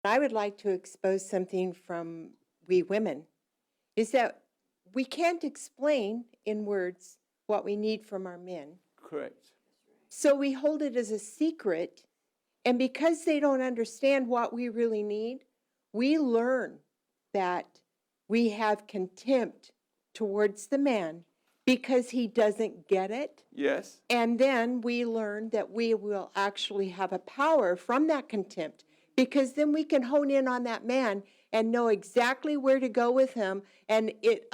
I would like to expose something from we women is that we can't explain in words what we need from our men. Correct. So we hold it as a secret. And because they don't understand what we really need, we learn that we have contempt towards the man because he doesn't get it. Yes. And then we learn that we will actually have a power from that contempt because then we can hone in on that man and know exactly where to go with him, and it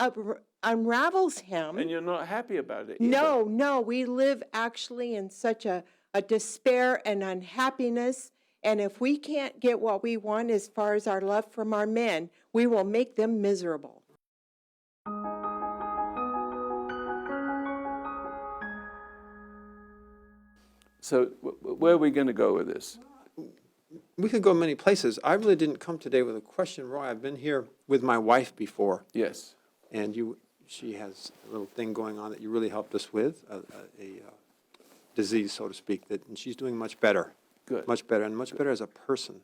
unravels him. And you're not happy about it either. No, we live actually in such a despair and unhappiness. And if we can't get what we want as far as our love from our men, we will make them miserable. So where are we going to go with this? We could go many places. I really didn't come today with a question, Roy. I've been here with my wife before, Yes. and she has a little thing going on that you really helped us with, a disease, so to speak, and she's doing much better. Good. Much better, and much better as a person,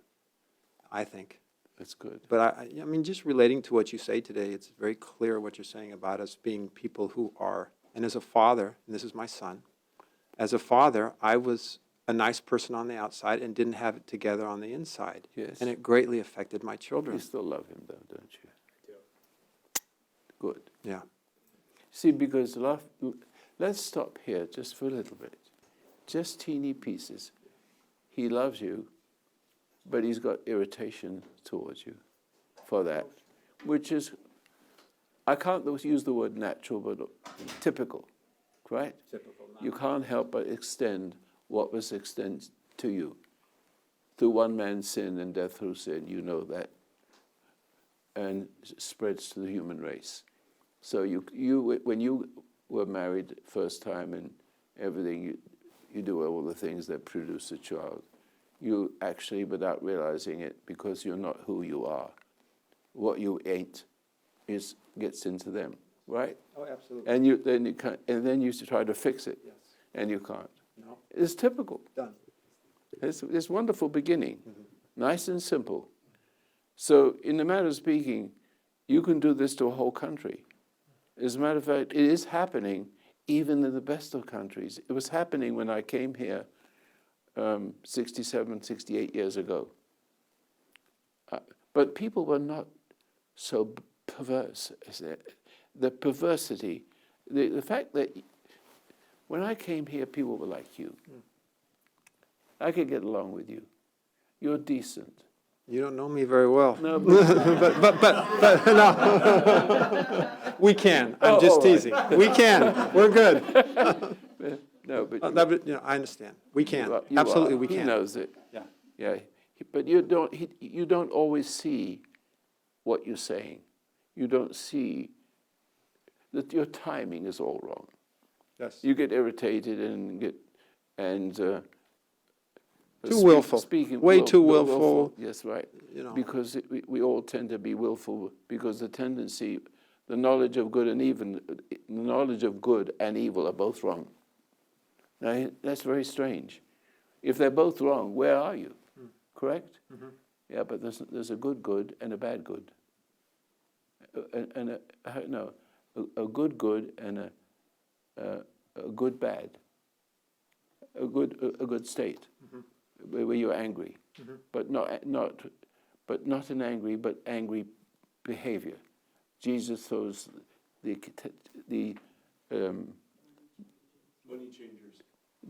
I think. That's good. But I mean, just relating to what you say today, it's very clear what you're saying about us being people who are, and as a father, and this is my son, as a father, I was a nice person on the outside and didn't have it together on the inside. Yes. And it greatly affected my children. You still love him, though, don't you? I do. Good. Yeah. See, because let's stop here just for a little bit. Just teeny pieces. He loves you, but he's got irritation towards you for that, which is, I can't use the word natural, but typical, right? Typical. You can't help but extend what was extended to you. Through one man's sin and death through sin, you know that, and spreads to the human race. So you when you were married first time and everything, you do all the things that produce a child. You actually, without realizing it, because you're not who you are, what you ain't gets into them, right? Oh, absolutely. And then you try to fix it, Yes. and you can't. No. It's typical. Done. It's wonderful beginning, nice and simple. So, in the matter of speaking, you can do this to a whole country. As a matter of fact, it is happening even in the best of countries. It was happening when I came here 67, 68 years ago. But people were not so perverse. The perversity, the fact that when I came here, people were like you. I could get along with you. You're decent. You don't know me very well. No, but But no. We can. I'm just all right. teasing. We can. We're good. no, but I understand. We can. you Absolutely, are. we He can. knows it. Yeah. Yeah, but you don't always see what you're saying. You don't see that your timing is all wrong. Yes. You get irritated Too willful. Way too willful. Yes, right. You know. Because we all tend to be willful because the tendency, the knowledge of good and evil are both wrong. Now that's very strange. If they're both wrong, where are you? Correct? Mm-hmm. Yeah, but there's a good and a bad good. A good and a good bad. A good state. Mm-hmm. Where you're angry, but not an angry, but angry behavior. Jesus throws the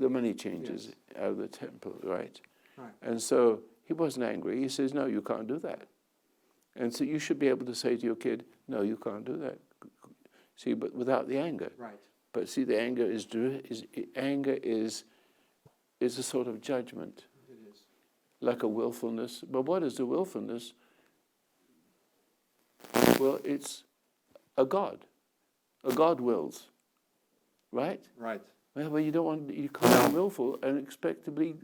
money changers Yes. out of the temple, right? Right. And so he wasn't angry. He says, "No, you can't do that." And so you should be able to say to your kid, "No, you can't do that." See, but without the anger. Right. But see, the anger is a sort of judgment. Like a willfulness. But what is the willfulness? Well, it's a God. A God wills. Right? Right. Well, you can't be willful and expect to be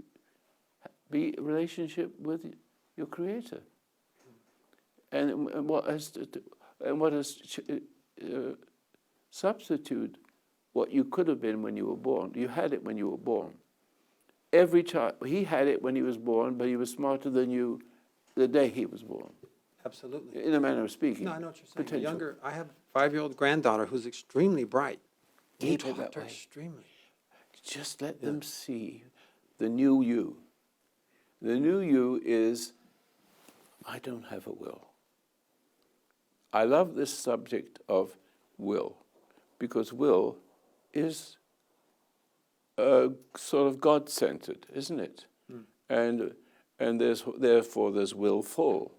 in relationship with your Creator. And what has substitute what you could have been when you were born. You had it when you were born. Every child, he had it when he was born, but he was smarter than you the day he was born, Absolutely. in a manner of speaking. No, I know what you're saying. The Potential. younger, I have a 5-year-old granddaughter who's extremely bright. You Keep it taught that her way. extremely. Just let them see the new you. The new you is, I don't have a will. I love this subject of will, because will is sort of God-centered, isn't it? And therefore there's willful.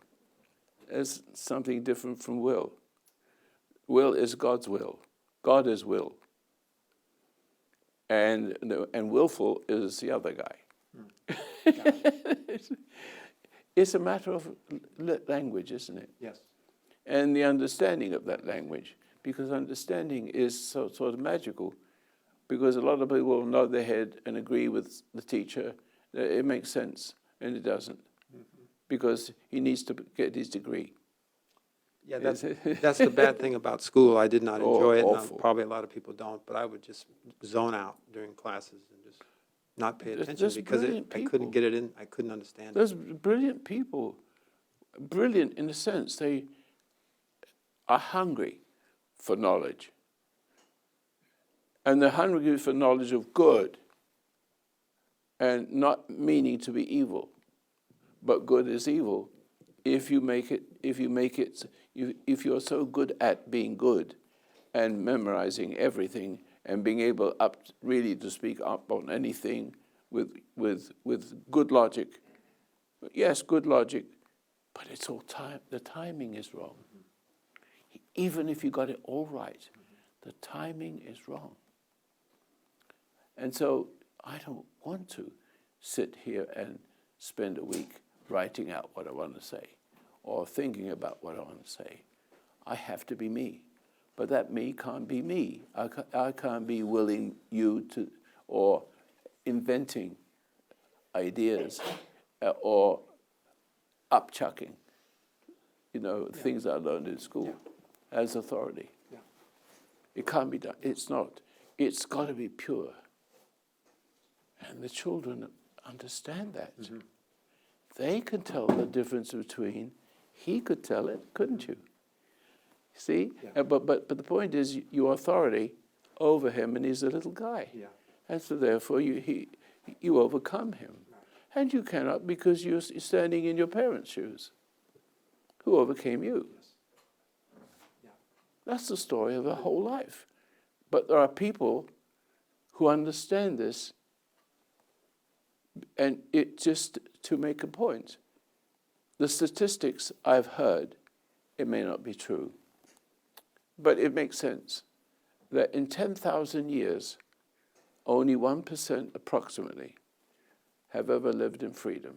It's something different from will. Will is God's will. God is will. And willful is the other guy. It's a matter of language, isn't it? Yes. And the understanding of that language, because understanding is sort of magical, because a lot of people will nod their head and agree with the teacher that it makes sense, and it doesn't, because he needs to get his degree. Yeah, that's the bad thing about school. I did not enjoy it, and Awful. probably a lot of people don't, but I would just zone out during classes and just not pay attention There's because brilliant I couldn't people. get it in, I couldn't understand it. There's brilliant people, brilliant in a sense. They are hungry for knowledge. And they're hungry for knowledge of good, and not meaning to be evil. But good is evil if you're so good at being good and memorizing everything and being able really to speak up on anything with good logic. Yes, good logic, but it's all time. The timing is wrong. Even if you got it all right, the timing is wrong. And so I don't want to sit here and spend a week writing out what I want to say or thinking about what I want to say. I have to be me. But that me can't be me. I can't be willing you to, or inventing ideas or upchucking, things I learned in school as authority. Yeah. It can't be done. It's not. It's got to be pure. And the children understand that. Mm-hmm. They can tell the difference between, he could tell it, couldn't you? See? Yeah. But the point is, your authority over him, and he's a little guy. Yeah. And so therefore you overcome him. And you cannot, because you're standing in your parents' shoes. Who overcame you? Yeah. That's the story of their whole life. But there are people who understand this, and it just to make a point. The statistics I've heard, it may not be true, but it makes sense, that in 10,000 years, only 1% approximately have ever lived in freedom.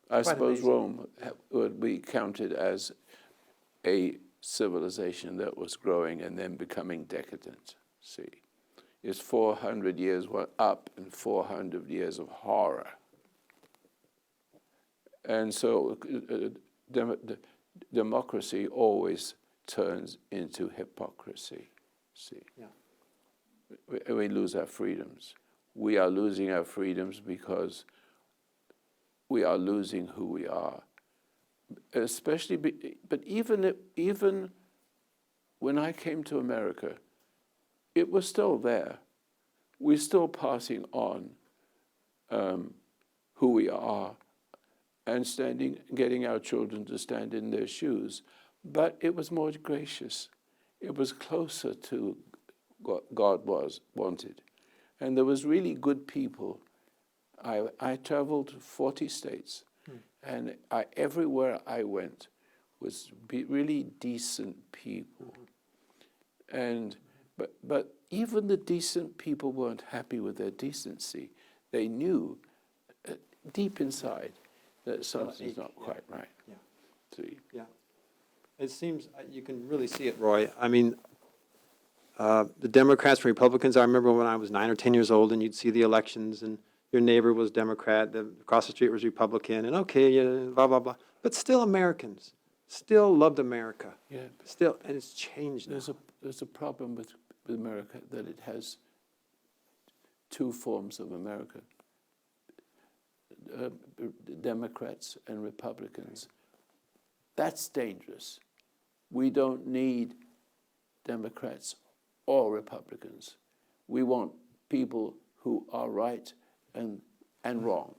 I Quite suppose amazing. Rome would be counted as a civilization that was growing and then becoming decadent. See, it's 400 years up and 400 years of horror. And so democracy always turns into hypocrisy. See, Yeah. we lose our freedoms. We are losing our freedoms because we are losing who we are. Especially, but even when I came to America, it was still there. We're still passing on who we are and getting our children to stand in their shoes. But it was more gracious. It was closer to what God wanted. And there was really good people. I traveled 40 states, and everywhere I went was really decent people. And but even the decent people weren't happy with their decency. They knew deep inside that something's not quite right. Yeah. See? Yeah. It seems, you can really see it, Roy. I mean, the Democrats and Republicans, I remember when I was 9 or 10 years old and you'd see the elections and your neighbor was Democrat, across the street was Republican, and okay, yeah, blah, blah, blah. But still Americans, still loved America. Yeah. Still, and it's changed now. There's a problem with America, that it has two forms of America. Democrats and Republicans. That's dangerous. We don't need Democrats or Republicans. We want people who are right and wrong.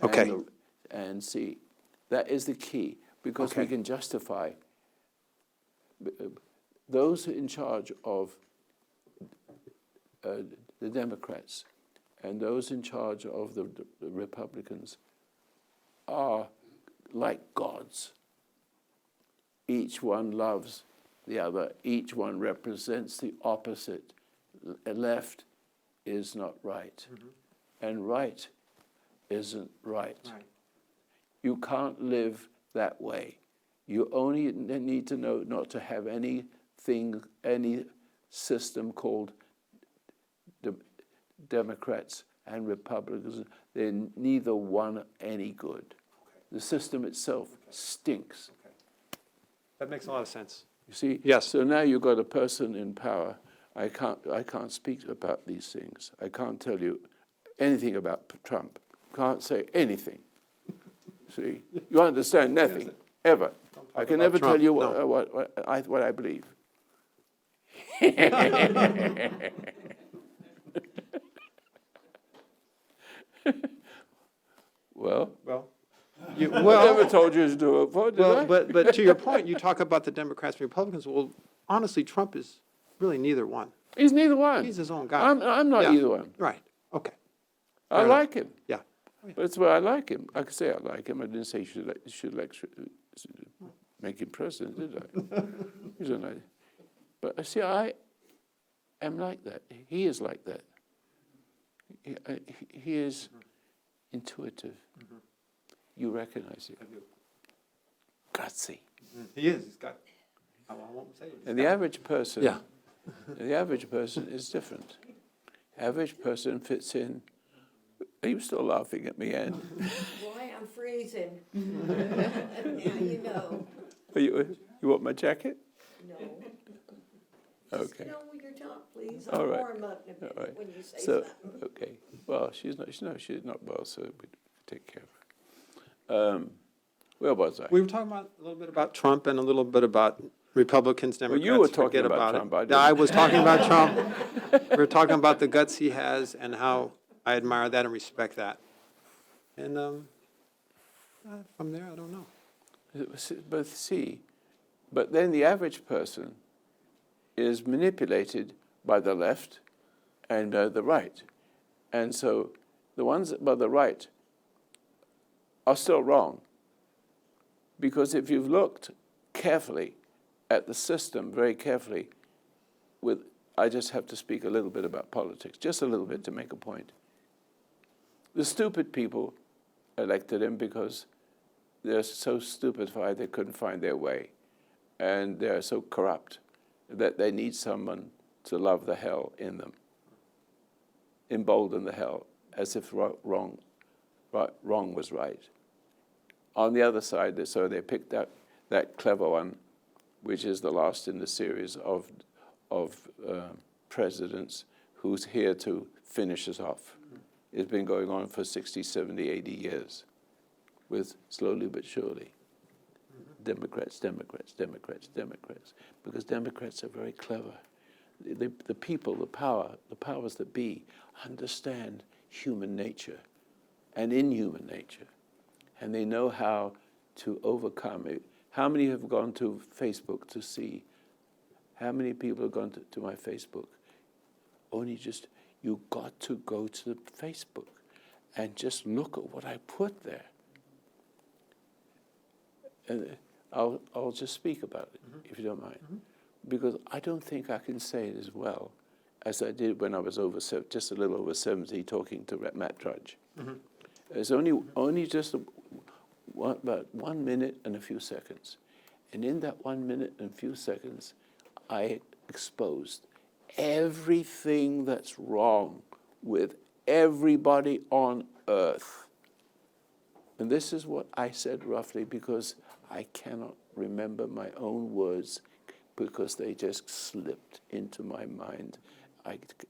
Okay. And see, that is the key, because we Okay. can justify those in charge of the Democrats and those in charge of the Republicans are like gods. Each one loves the other. Each one represents the opposite. Left is not right, and right isn't right. You can't live that way. You only need to know not to have any system called Democrats and Republicans. They're neither one any good. The system itself stinks. That makes a lot of sense. You see? Yes. So now you've got a person in power. I can't speak about these things. I can't tell you anything about Trump. Can't say anything. See? You understand nothing, ever. I can about never Trump, tell you no. what I believe. Well, Well, I never told you to do it. What, did I? but to your point, you talk about the Democrats and Republicans. Well, honestly, Trump is really neither one. He's neither one. He's his own guy. I'm not Yeah. either one. Right. Okay. I Fair enough. like him. Yeah. But that's why I like him. I could say I like him. I didn't say should make him president, did I? He's a nice. But see, I am like that. He is like that. He is intuitive. You recognize it. Gutsy. He is. He's got. I won't say it. And the average person. Yeah. The average person is different. Average person fits in. Are you still laughing at me, Ann? Boy, I'm freezing. Now you know. You want my jacket? No. Okay. Sit down with your tongue, please. All I'll right. warm up in a minute right. when you say So, something. okay. Well, she's not well, so we take care of her. Where was I? We were talking about a little bit about Trump and a little bit about Republicans, Well, Democrats. you were talking Forget about it. Trump, I No, I didn't. was talking about Trump. We were talking about the guts he has and how I admire that and respect that. And from there, I don't know. But then the average person is manipulated by the left and the right. And so the ones by the right are still wrong. Because if you've looked carefully at the system, very carefully, I just have to speak a little bit about politics, just a little bit to make a point. The stupid people elected him because they're so stupefied they couldn't find their way. And they're so corrupt that they need someone to love the hell in them, embolden the hell, as if wrong was right. On the other side, so they picked out that clever one, which is the last in the series of presidents, who's here to finish us off. It's been going on for 60, 70, 80 years, with slowly but surely. Democrats, Democrats, Democrats, Democrats, because Democrats are very clever. The people, the powers that be, understand human nature and inhuman nature, and they know how to overcome it. How many have gone to Facebook to see? How many people have gone to my Facebook? Only just, you got to go to the Facebook and just look at what I put there. And I'll just speak about it, if you don't mind. Because I don't think I can say it as well as I did when I was just a little over 70 talking to Matt Drudge. It's only just about 1 minute and a few seconds. And in that 1 minute and a few seconds, I exposed everything that's wrong with everybody on earth. And this is what I said roughly, because I cannot remember my own words because they just slipped into my mind.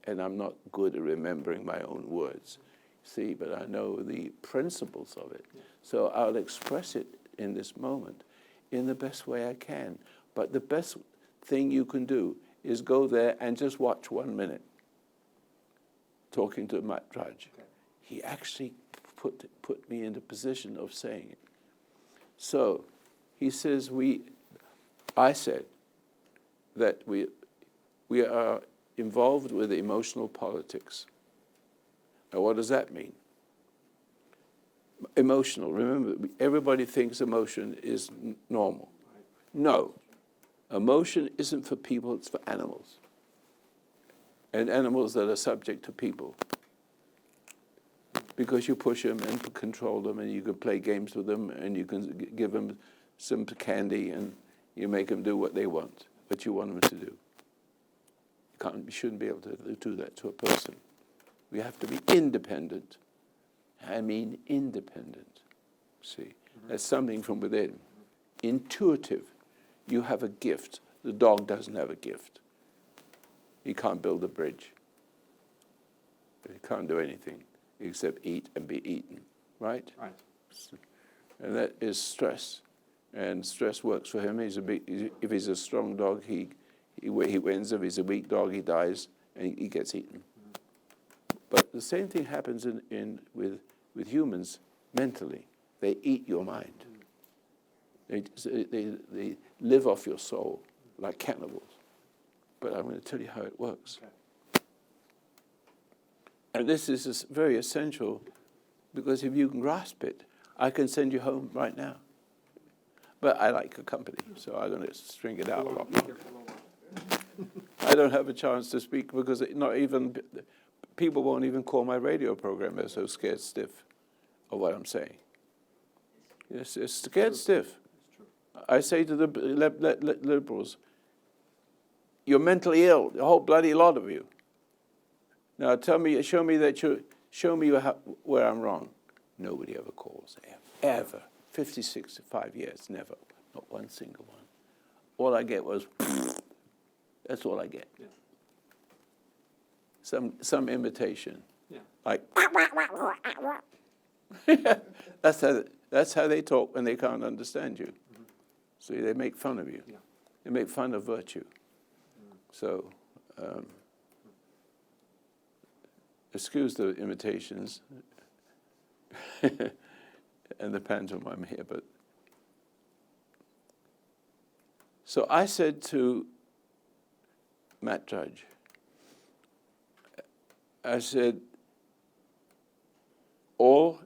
And I'm not good at remembering my own words. see, but I know the principles of it. So I'll express it in this moment in the best way I can. But the best thing you can do is go there and just watch 1 minute talking to Matt Drudge. Okay. He actually put me in the position of saying it. So he says I said that we are involved with emotional politics. Now, what does that mean? Emotional. Remember, everybody thinks emotion is normal. No. Emotion isn't for people, it's for animals. And animals that are subject to people. Because you push them and control them, and you can play games with them, and you can give them some candy, and you make them do what they want, what you want them to do. You shouldn't be able to do that to a person. We have to be independent. I mean independent. See, that's something from within. Intuitive. You have a gift. The dog doesn't have a gift. He can't build a bridge. He can't do anything except eat and be eaten, right? Right. And that is stress. And stress works for him. If he's a strong dog, he wins. If he's a weak dog, he dies and he gets eaten. But the same thing happens with humans mentally. They eat your mind. They live off your soul like cannibals. But I'm going to tell you how it works. Okay. And this is very essential, because if you can grasp it, I can send you home right now. But I like your company, so I'm going to string it out a lot more. I don't have a chance to speak because people won't even call my radio program. They're so scared stiff of what I'm saying. Yes, it's scared stiff. I say to the liberals, you're mentally ill, the whole bloody lot of you. Now show me where I'm wrong. Nobody ever calls, ever. 55 years, never, not one single one. All I get was, that's all I get. Yeah. Some imitation, Yeah. like, that's how they talk when they can't understand you. See, they make fun of you. Yeah. They make fun of virtue. So, excuse the imitations and the pantomime here, but so I said to Matt Drudge, I said, all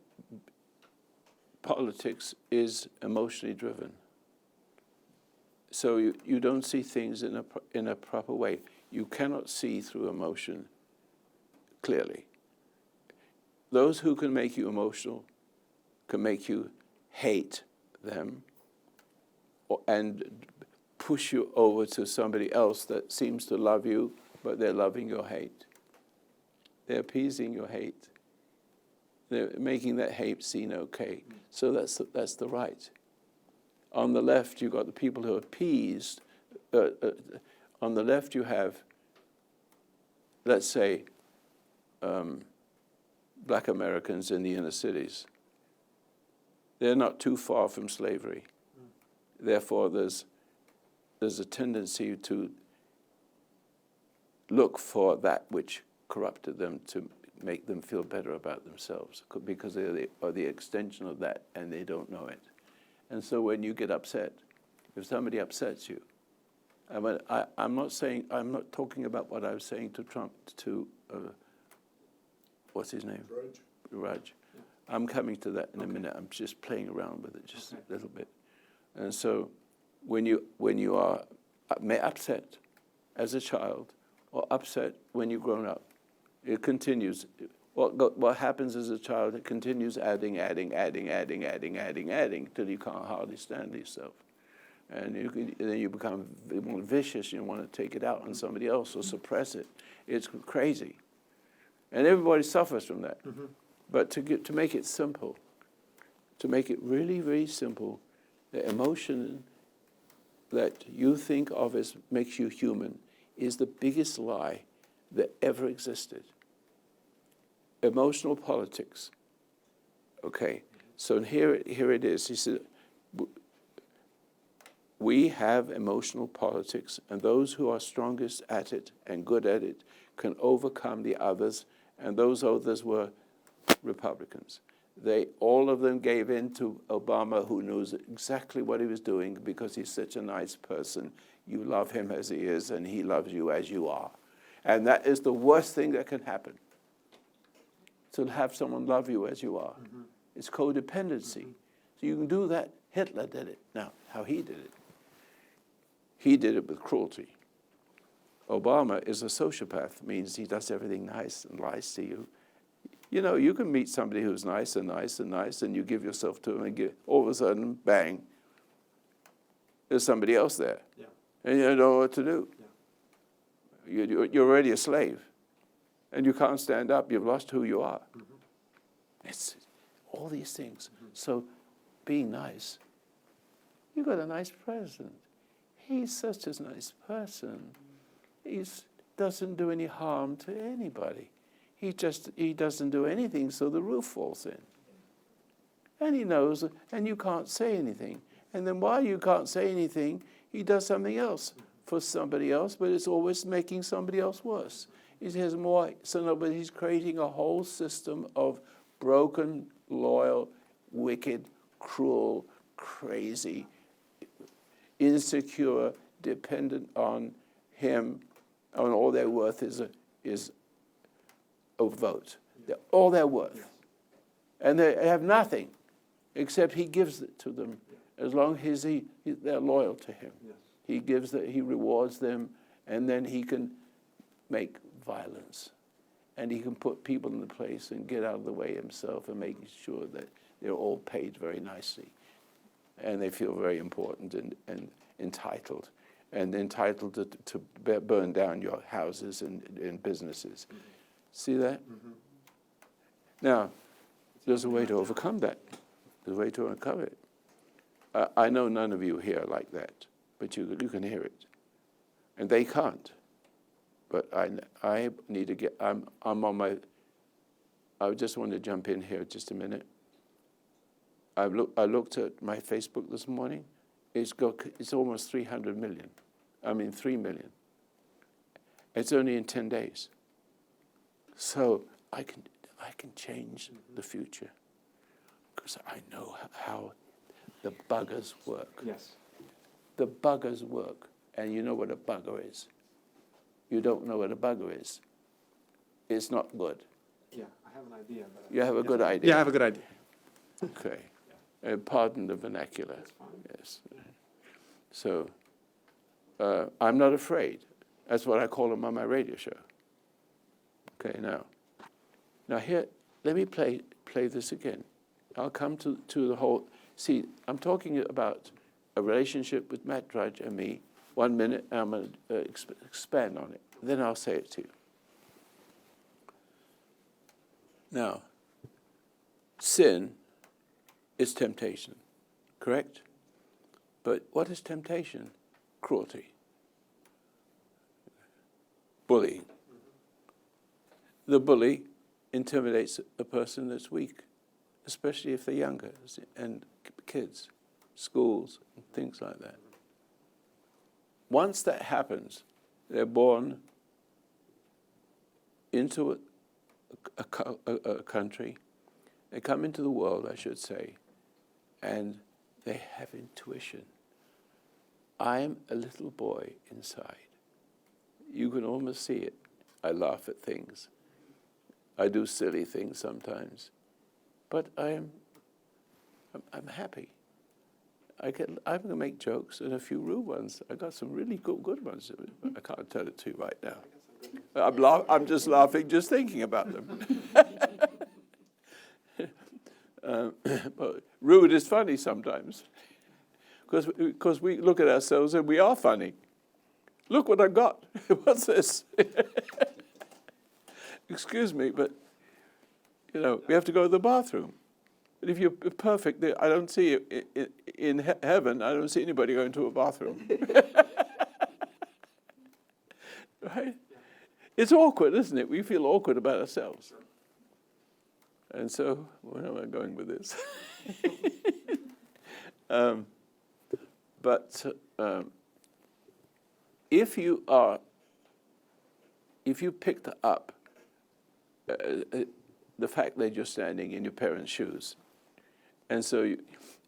politics is emotionally driven. So you don't see things in a proper way. You cannot see through emotion clearly. Those who can make you emotional can make you hate them and push you over to somebody else that seems to love you, but they're loving your hate. They're appeasing your hate. They're making that hate seen okay. So that's the right. On the left, you've got the people who are appeased. On the left, you have, let's say, black Americans in the inner cities. They're not too far from slavery. Therefore, there's a tendency to look for that which corrupted them to make them feel better about themselves, because they are the extension of that and they don't know it. And so when you get upset, if somebody upsets you, I'm not talking about what I was saying to Trump, what's his name? Raj. I'm coming to that in a minute. I'm just playing around with it just a little bit. And so when you are upset as a child or upset when you've grown up, it continues. What happens as a child, it continues adding till you can't hardly stand yourself. And then you become more vicious. You want to take it out on somebody else or suppress it. It's crazy. And everybody suffers from that. Mm-hmm. But to make it simple, to make it really, really simple, the emotion that you think of as makes you human is the biggest lie that ever existed. emotional politics. Okay, so here it is. He said, we have emotional politics, and those who are strongest at it and good at it can overcome the others, and those others were Republicans. All of them gave in to Obama, who knows exactly what he was doing because he's such a nice person. You love him as he is, and he loves you as you are. And that is the worst thing that can happen, to have someone love you as you are. Mm-hmm. It's codependency. So you can do that. Hitler did it. Now, how he did it? He did it with cruelty. Obama is a sociopath, means he does everything nice and lies to you. You know, you can meet somebody who's nice and nice and nice, and you give yourself to them, and all of a sudden, bang, there's somebody else there. Yeah. And you don't know what to do. Yeah. You're already a slave, and you can't stand up. You've lost who you are. Mm-hmm. It's all these things. Mm-hmm. So being nice, you got a nice president. He's such a nice person. He doesn't do any harm to anybody. He doesn't do anything so the roof falls in. And he knows, and you can't say anything. And then while you can't say anything, he does something else for somebody else, but it's always making somebody else worse. He has more, but he's creating a whole system of broken, loyal, wicked, cruel, crazy, insecure, dependent on him, and all their worth is a vote. All their worth. Yes. And they have nothing except he gives it to them as long as they're loyal to him. Yes. He rewards them, and then he can make violence. And he can put people in the place and get out of the way himself and make sure that they're all paid very nicely. And they feel very important and entitled. And entitled to burn down your houses and businesses. Mm-hmm. See that? Mm-hmm. Now, there's a way to overcome that. There's a way to overcome it. I know none of you here like that, but you can hear it. And they can't. But I need to get, I'm on my, I just want to jump in here just a minute. I looked at my Facebook this morning. It's almost 300 million. 3 million. It's only in 10 days. So I can change the future because I know how the buggers work. Yes. The buggers work, and you know what a bugger is. You don't know what a bugger is. It's not good. Yeah, I have an idea. But you have a good idea. Yeah, I have a good idea. Okay. Pardon the vernacular. That's fine. Yes. So I'm not afraid. That's what I call them on my radio show. Okay, now here, let me play this again. I'll come to the whole. See, I'm talking about a relationship with Matt Drudge and me. 1 minute, I'm going to expand on it. Then I'll say it to you. Now, sin is temptation, correct? But what is temptation? Cruelty. Bullying. The bully intimidates a person that's weak, especially if they're younger, and kids, schools, and things like that. Once that happens, they're born into a country, they come into the world, I should say, and they have intuition. I'm a little boy inside. You can almost see it. I laugh at things. I do silly things sometimes, but I'm happy. I'm going to make jokes and a few rude ones. I got some really good ones. I can't tell it to you right now. I'm just laughing just thinking about them. But rude is funny sometimes, because we look at ourselves and we are funny. Look what I got. What's this? Excuse me, but we have to go to the bathroom. But if you're perfect, I don't see it in heaven. I don't see anybody going to a bathroom. Right? It's awkward, isn't it? We feel awkward about ourselves. And so, where am I going with this? But if you picked up the fact that you're standing in your parents' shoes, and so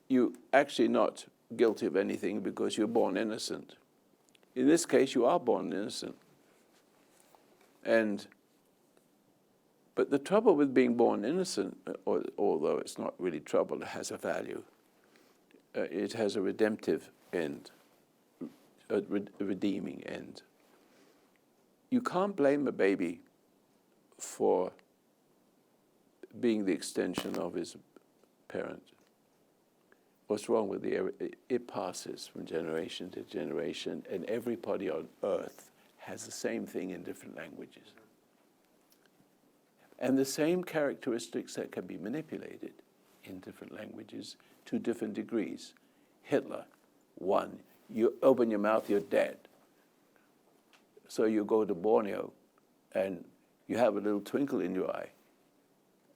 you actually not guilty of anything because you're born innocent. In this case, you are born innocent. But the trouble with being born innocent, although it's not really trouble, it has a value. It has a redemptive end, a redeeming end. You can't blame a baby for being the extension of his parent. What's wrong with it passes from generation to generation, and everybody on earth has the same thing in different languages. And the same characteristics that can be manipulated in different languages to different degrees. Hitler, one, you open your mouth, you're dead. So you go to Borneo and you have a little twinkle in your eye.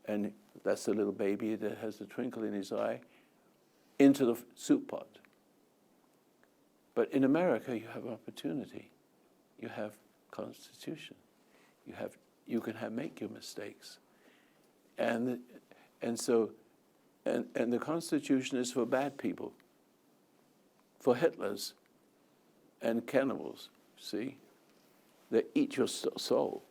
And that's the little baby that has the twinkle in his eye into the soup pot. But in America, you have opportunity. You have Constitution. You can make your mistakes. And the Constitution is for bad people, for Hitlers and cannibals, see? They eat your soul.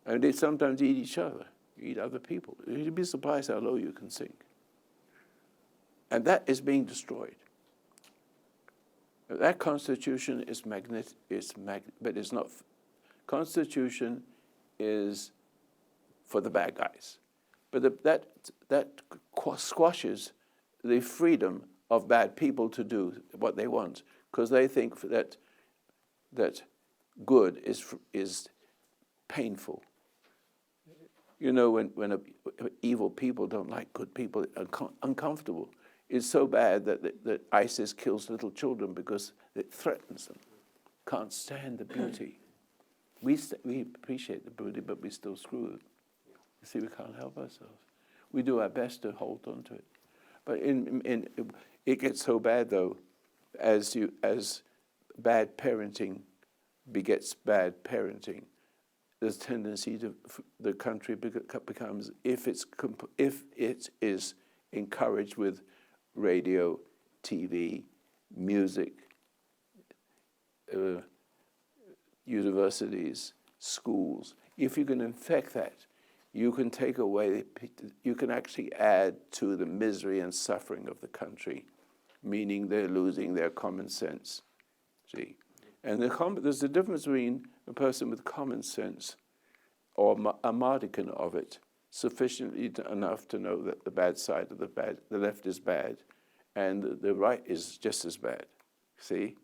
And they sometimes eat each other, eat other people. You'd be surprised how low you can sink. And that is being destroyed. That Constitution is but it's not. Constitution is for the bad guys. But that squashes the freedom of bad people to do what they want, because they think that good is painful. You know, when evil people don't like good people, uncomfortable. It's so bad that ISIS kills little children because it threatens them. Can't stand the beauty. We appreciate the beauty, but we still screw it. You see, we can't help ourselves. We do our best to hold on to it. But it gets so bad, though, as bad parenting begets bad parenting. There's tendency to the country becomes, if it is encouraged with radio, TV, music, universities, schools. If you can infect that, you can take away, you can actually add to the misery and suffering of the country, meaning they're losing their common sense. See? And there's a difference between a person with common sense or a modicum of it, sufficiently enough to know that the bad side of the left is bad, and the right is just as bad. See?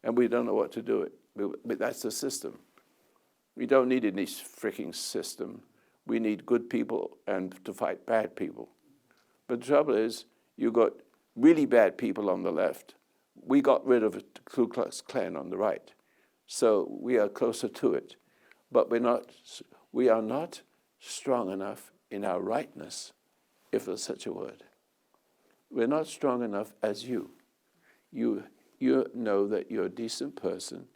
And we don't know what to do it. But that's the system. We don't need any freaking system. We need good people and to fight bad people. But the trouble is, you got really bad people on the left. We got rid of the Ku Klux Klan on the right. So we are closer to it. But we are not strong enough in our rightness, if there's such a word. We're not strong enough as you. You know that you're a decent person.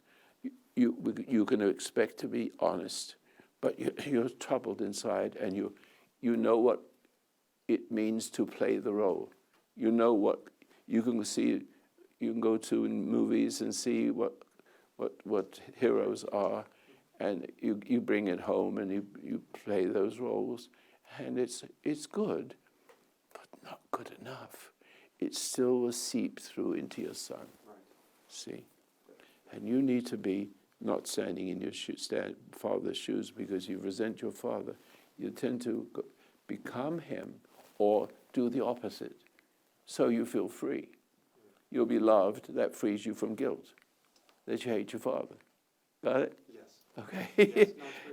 You can expect to be honest, but you're troubled inside, and you know what it means to play the role. You know what you can see. You can go to movies and see what heroes are, and you bring it home and you play those roles, and it's good, but not good enough. It still will seep through into your son. Right. See, and you need to be not standing in your father's shoes because you resent your father. You tend to become him or do the opposite, so you feel free. You'll be loved. That frees you from guilt, that you hate your father. Got it? Yes. Okay. Yes,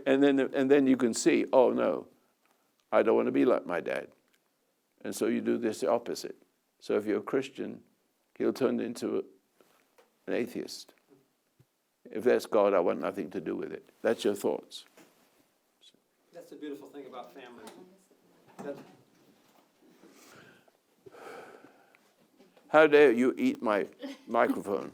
and then you can see, oh no, I don't want to be like my dad. And so you do this opposite. So if you're a Christian, he'll turn into an atheist. If that's God, I want nothing to do with it. That's your thoughts. That's the beautiful thing about family. How dare you eat my microphone?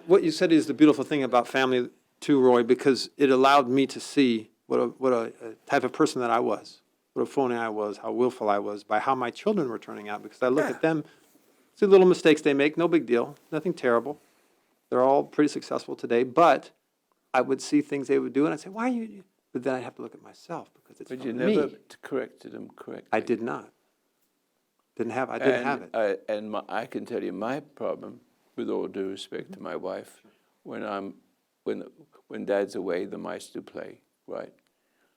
What you said is the beautiful thing about family too, Roy, because it allowed me to see what a type of person that I was, what a phony I was, how willful I was, by how my children were turning out. Because I look at them, see little mistakes they make, no big deal, nothing terrible. They're all pretty successful today, but I would see things they would do, and I'd say, "Why are you?" But then I'd have to look at myself because it's But not you me. never corrected them correctly. I did not. I didn't have it. I can tell you my problem, with all due respect to my wife, when Dad's away, the mice do play, right?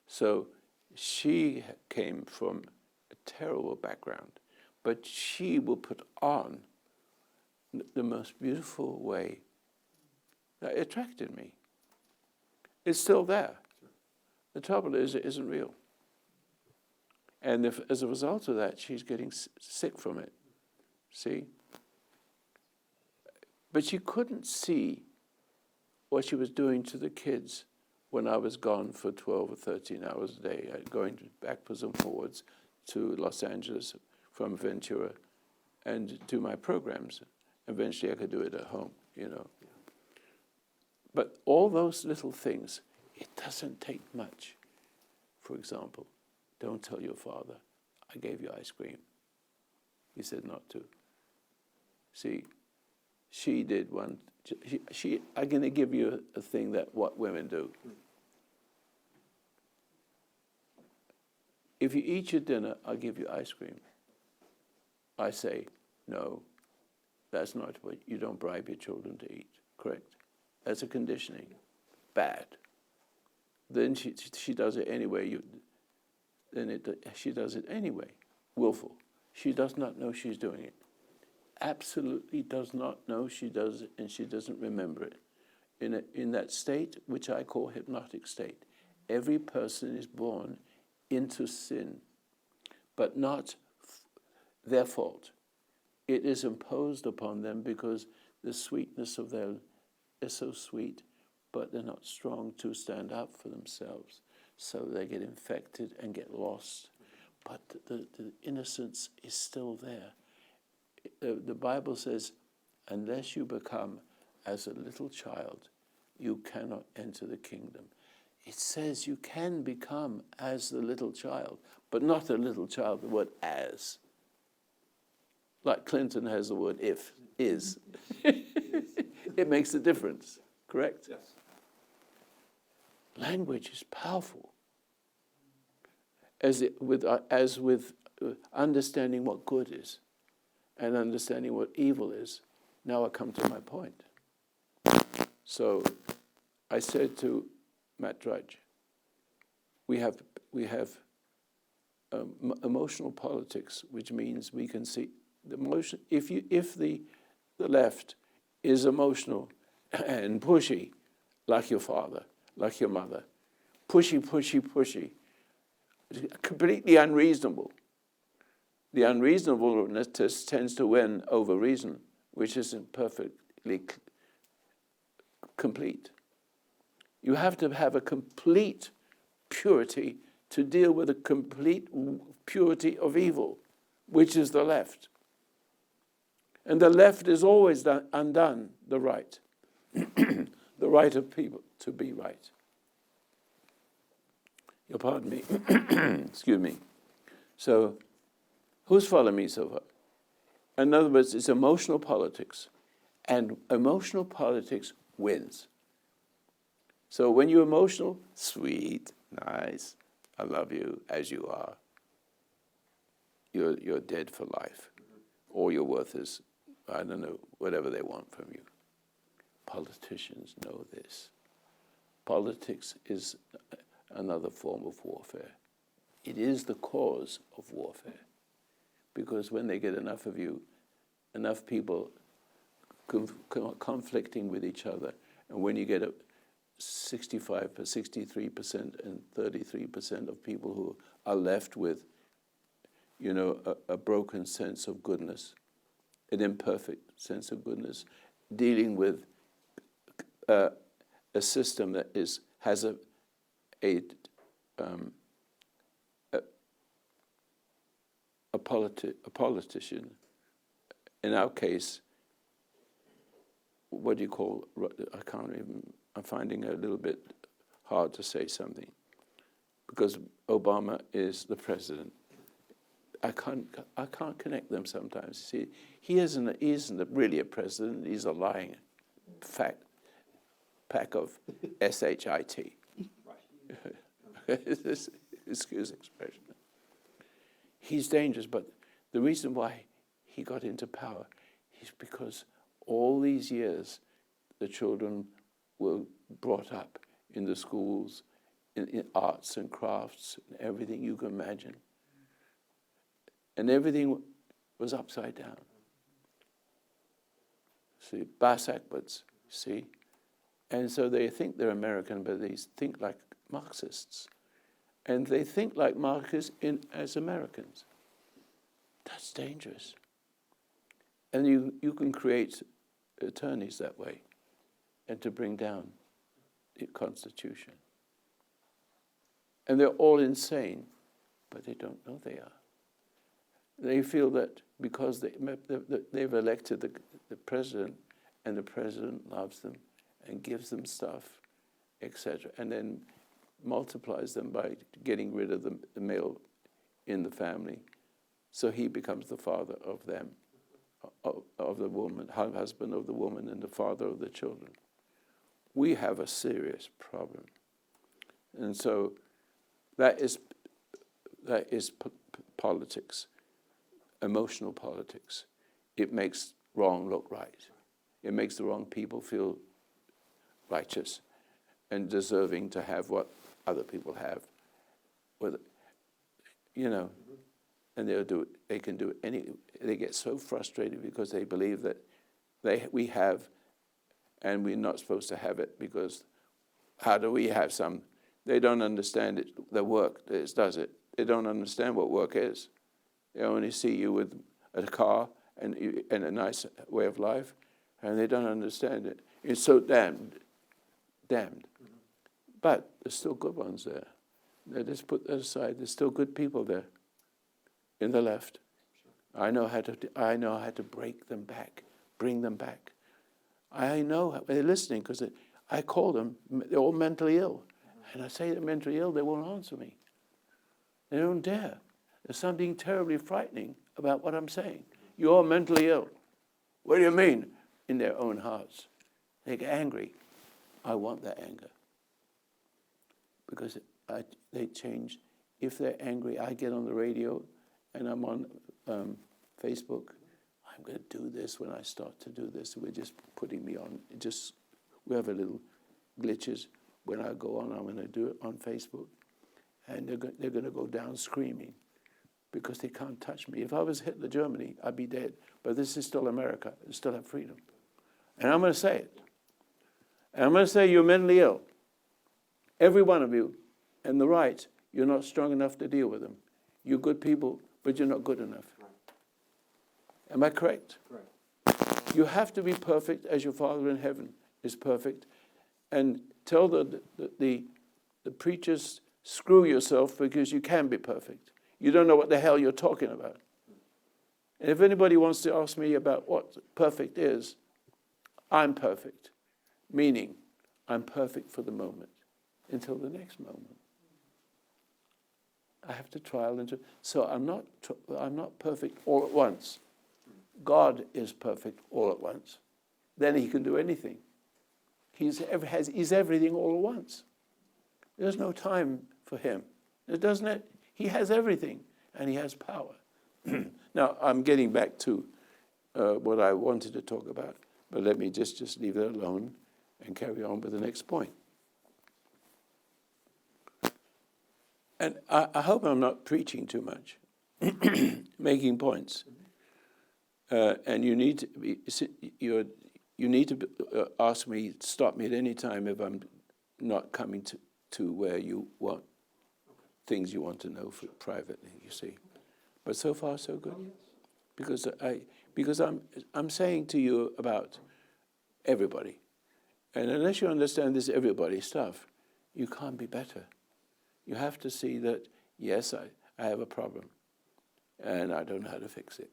So she came from a terrible background, but she will put on the most beautiful way that attracted me. It's still there. The trouble is, it isn't real. And if, as a result of that, she's getting sick from it. See? But she couldn't see what she was doing to the kids when I was gone for 12 or 13 hours a day, going backwards and forwards to Los Angeles from Ventura and do my programs. Eventually I could do it at home, you know. But all those little things, it doesn't take much. For example, don't tell your father, I gave you ice cream. He said not to. See, she did one. I'm going to give you a thing that what women do. If you eat your dinner, I'll give you ice cream. I say, no, that's not what, you don't bribe your children to eat, correct? That's a conditioning. Bad. Then she does it anyway. She does it anyway. Willful. She does not know she's doing it. Absolutely does not know she does it, and she doesn't remember it. In that state, which I call hypnotic state, every person is born into sin, but not their fault. It is imposed upon them because the sweetness of their is so sweet, but they're not strong to stand up for themselves. So they get infected and get lost. But the innocence is still there. The Bible says, unless you become as a little child, you cannot enter the kingdom. It says you can become as the little child, but not a little child, the word as. Like Clinton has the word if, is. It makes a difference, correct? Yes. Language is powerful. As with understanding what good is and understanding what evil is. Now I come to my point. So I said to Matt Drudge, we have emotional politics, which means we can see the emotion. If the left is emotional and pushy, like your father, like your mother, pushy, completely unreasonable. The unreasonableness tends to win over reason, which isn't perfectly complete. You have to have a complete purity to deal with a complete purity of evil, which is the left. And the left is always undone the right, the right of people to be right. You'll pardon me. Excuse me. So, who's following me so far? In other words, it's emotional politics. And emotional politics wins. So when you're emotional, sweet, nice, I love you as you are. You're dead for life. All your worth is, I don't know, whatever they want from you. Politicians know this. Politics is another form of warfare. It is the cause of warfare. Because when they get enough of you, enough people conflicting with each other, and when you get 63% and 33% of people who are left with, a broken sense of goodness, an imperfect sense of goodness, dealing with a system that has a a politician, in our case, what do you call, I can't even, I'm finding it a little bit hard to say something, because Obama is the president. I can't connect them sometimes. See, he isn't really a president. He's a lying pack of shit. Excuse the expression. He's dangerous, but the reason why he got into power is because all these years the children were brought up in the schools, in arts and crafts, and everything you can imagine. And everything was upside down. See, backwards, see? And so they think they're American, but they think like Marxists. And they think like Marxists as Americans. That's dangerous. And you can create attorneys that way and to bring down the Constitution. And they're all insane, but they don't know they are. They feel that because they've elected the president, and the president loves them and gives them stuff, etc., and then multiplies them by getting rid of the male in the family, so he becomes the father of them, of the woman, husband of the woman, and the father of the children. We have a serious problem, and so that is politics. Emotional politics. It makes wrong look right. It makes the wrong people feel righteous and deserving to have what other people have. And they can do any. They get so frustrated because they believe that we have, and we're not supposed to have it, because how do we have some? They don't understand it. The work does it. They don't understand what work is. They only see you with a car and a nice way of life, and they don't understand it. It's so damned. But there's still good ones there. Let's put that aside. There's still good people there in the left. I know how to break them back, bring them back. I know they're listening, because I call them. They're all mentally ill, and I say they're mentally ill. They won't answer me. They don't dare. There's something terribly frightening about what I'm saying. You're mentally ill. What do you mean? In their own hearts. They get angry. I want that anger. Because they change. If they're angry, I get on the radio and I'm on Facebook. I'm going to do this when I start to do this. We're just putting me on. We have a little glitches. When I go on, I'm going to do it on Facebook. And they're going to go down screaming, because they can't touch me. If I was Hitler Germany, I'd be dead. But this is still America. We still have freedom. And I'm going to say it. And I'm going to say you're mentally ill. Every one of you. And the right, you're not strong enough to deal with them. You're good people, but you're not good enough. Am I correct? Correct. You have to be perfect as your Father in heaven is perfect. And tell the preachers, screw yourself, because you can be perfect. You don't know what the hell you're talking about. And if anybody wants to ask me about what perfect is, I'm perfect. Meaning, I'm perfect for the moment, until the next moment. I have to trial and so I'm not perfect all at once. God is perfect all at once. Then he can do anything. He's everything all at once. There's no time for him. Doesn't it? He has everything, and he has power. Now, I'm getting back to what I wanted to talk about, but let me just leave it alone and carry on with the next point. And I hope I'm not preaching too much, making points. And you need to ask me, stop me at any time if I'm not coming to where you want things you want to know privately. You see, but so far so good, because I'm saying to you about everybody, and unless you understand this everybody stuff, you can't be better. You have to see that, yes, I have a problem. and I don't know how to fix it.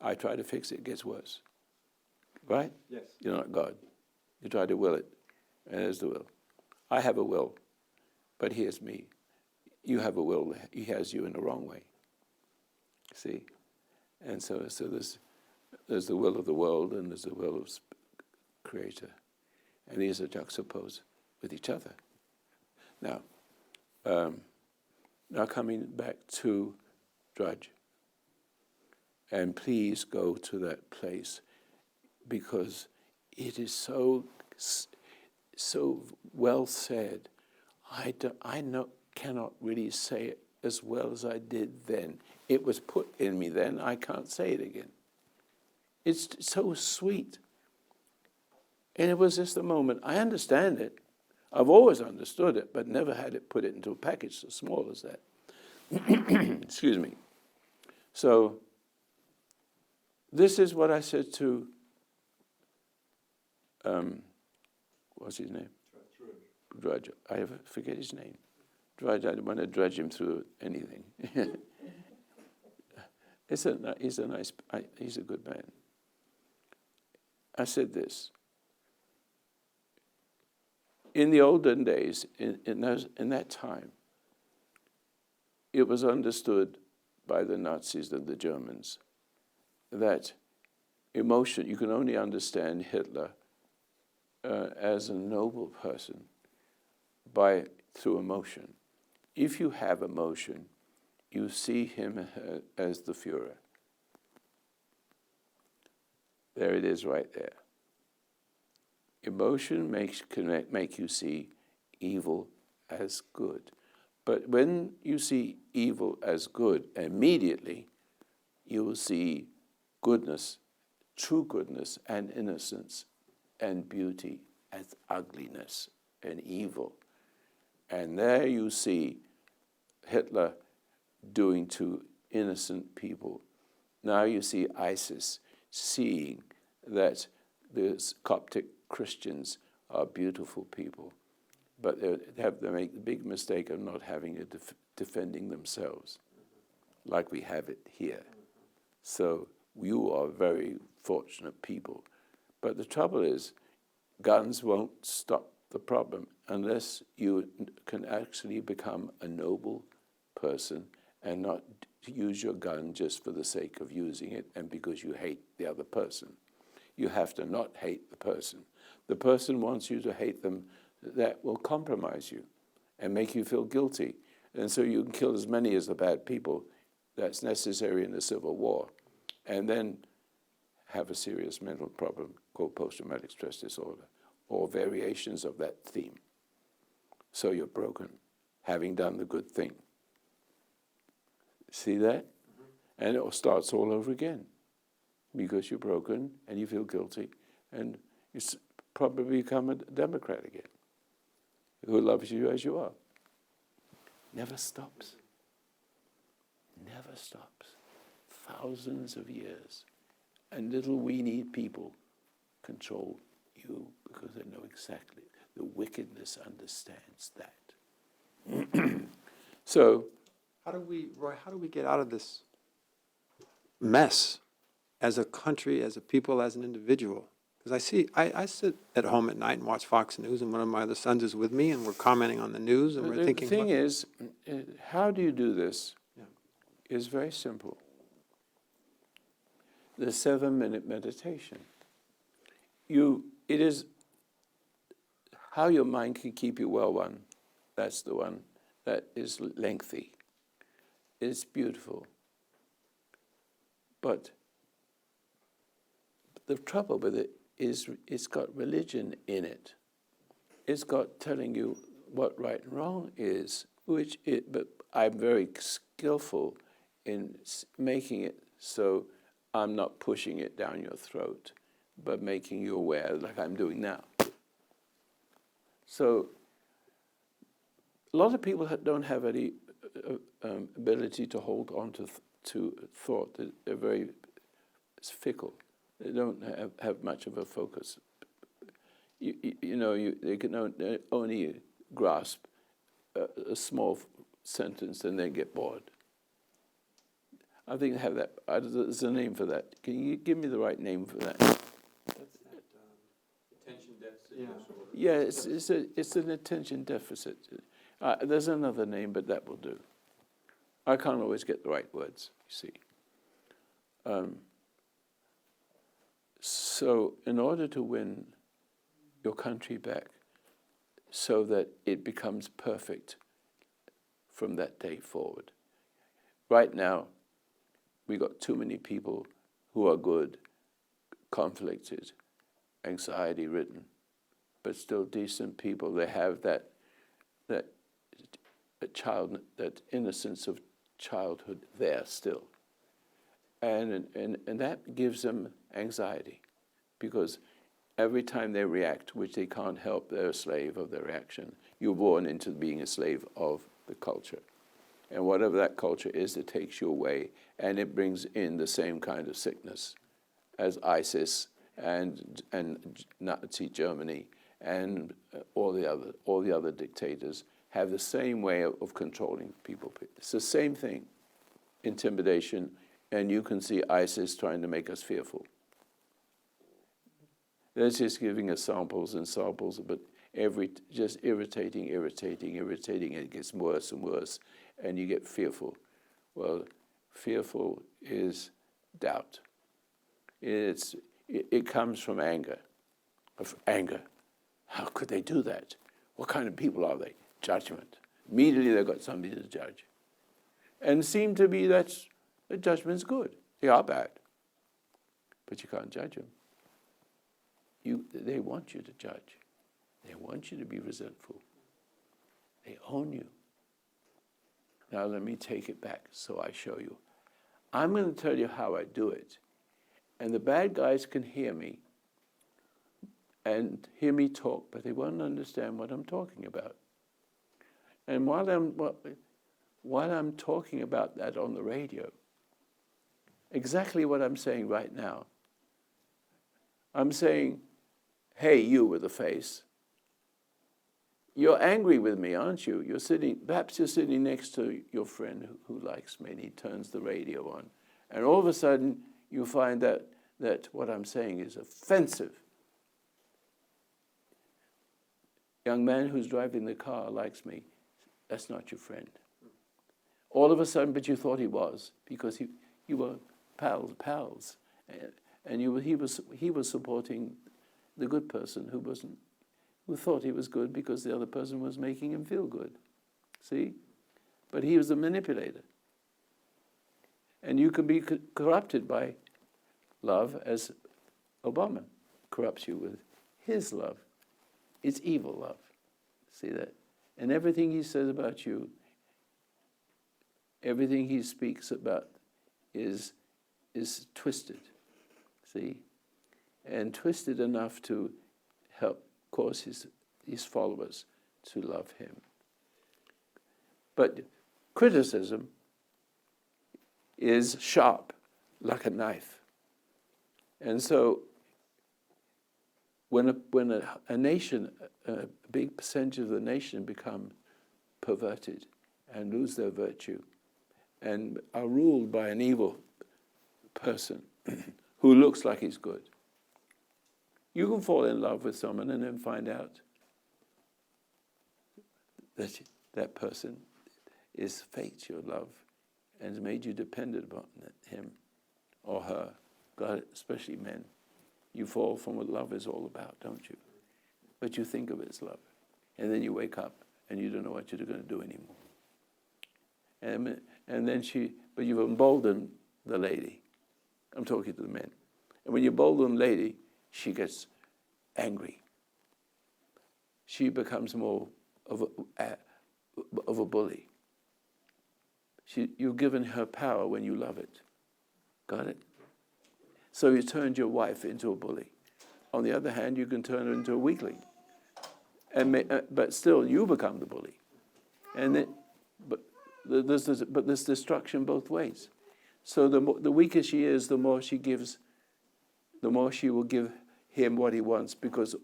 I try to fix it, it gets worse. Right? Yes. You're not God. You try to will it, and there's the will. I have a will, but here's me. You have a will, he has you in the wrong way. See? And so there's the will of the world and there's the will of Creator. And these are juxtaposed with each other. Now coming back to Drudge. And please go to that place because it is so well said. I cannot really say it as well as I did then. It was put in me then. I can't say it again. It's so sweet. And it was just a moment. I understand it. I've always understood it, but never had it put it into a package so small as that. Excuse me. So this is what I said to, what's his name? Drudge. I forget his name. Drudge, I don't want to drudge him through anything. He's a good man. I said this. In the olden days, in that time, it was understood by the Nazis and the Germans that emotion, you can only understand Hitler as a noble person through emotion. If you have emotion, you see him as the Führer. There it is right there. Emotion can make you see evil as good. But when you see evil as good, immediately you will see goodness, true goodness and innocence and beauty as ugliness and evil. And there you see Hitler doing to innocent people. Now you see ISIS seeing that the Coptic Christians are beautiful people, but they make the big mistake of not having it defending themselves, like we have it here. So you are very fortunate people. But the trouble is, guns won't stop the problem unless you can actually become a noble person and not use your gun just for the sake of using it and because you hate the other person. You have to not hate the person. The person wants you to hate them, that will compromise you and make you feel guilty. And so you can kill as many as the bad people that's necessary in the Civil War, and then have a serious mental problem called post-traumatic stress disorder, or variations of that theme. So you're broken, having done the good thing. See that? And it starts all over again, because you're broken and you feel guilty, and you probably become a Democrat again, who loves you as you are. Never stops. Never stops. Thousands of years. And little weenie people control you because they know exactly. The wickedness understands that. So, Roy, how do we get out of this mess as a country, as a people, as an individual? Because I sit at home at night and watch Fox News, and one of my other sons is with me, and we're commenting on the news, and we're the thinking, thing is, how do you do this? Yeah. Is very simple. The 7-minute meditation. It is how your mind can keep you well one. That's the one that is lengthy. It's beautiful. But the trouble with it is it's got religion in it. It's got telling you what right and wrong is, but I'm very skillful in making it so I'm not pushing it down your throat, but making you aware like I'm doing now. So a lot of people don't have any ability to hold on to thought. They're very fickle. They don't have much of a focus. They can only grasp a small sentence and then get bored. I think I have that. There's a name for that. Can you give me the right name for that? That's that attention deficit disorder. Yeah, it's an attention deficit. There's another name, but that will do. I can't always get the right words, you see. So in order to win your country back so that it becomes perfect from that day forward, right now, we got too many people who are good, conflicted, anxiety-ridden, but still decent people. They have that innocence of childhood there still, and that gives them anxiety, because every time they react, which they can't help, they're a slave of their reaction. You're born into being a slave of the culture. And whatever that culture is, it takes you away, and it brings in the same kind of sickness as ISIS and Nazi Germany and all the other dictators have the same way of controlling people. It's the same thing, intimidation, and you can see ISIS trying to make us fearful. They're just giving us samples and samples, but just irritating, it gets worse and worse, and you get fearful. Well, fearful is doubt. It comes from anger. How could they do that? What kind of people are they? Judgment. Immediately they've got somebody to judge. And seem to be that the judgment's good. They are bad. But you can't judge them. They want you to judge. They want you to be resentful. They own you. Now let me take it back so I show you. I'm going to tell you how I do it. And the bad guys can hear me and hear me talk, but they won't understand what I'm talking about. And while I'm talking about that on the radio, exactly what I'm saying right now, I'm saying, hey, you with the face, you're angry with me, aren't you? Perhaps you're sitting next to your friend who likes me, and he turns the radio on. And all of a sudden, you find that what I'm saying is offensive. Young man who's driving the car likes me. That's not your friend. All of a sudden, but you thought he was, because you were pals. And he was supporting the good person who thought he was good because the other person was making him feel good. See? But he was a manipulator. And you can be corrupted by love, as Obama corrupts you with his love. It's evil love. See that? And everything he says about you, everything he speaks about is twisted. See? And twisted enough to help cause his followers to love him. But criticism is sharp, like a knife. And so when a nation, a big percentage of the nation become perverted and lose their virtue and are ruled by an evil person who looks like he's good, you can fall in love with someone and then find out that that person is faked your love and has made you dependent upon him or her. God, especially men. You fall from what love is all about, don't you? But you think of it as love. And then you wake up and you don't know what you're going to do anymore. And then but you've emboldened the lady. I'm talking to the men. And when you embolden the lady, she gets angry. She becomes more of a bully. You've given her power when you love it. Got it? So you turned your wife into a bully. On the other hand, you can turn her into a weakling. But still, you become the bully. But there's destruction both ways. So the weaker she is, the more she gives, the more she will give him what he wants, because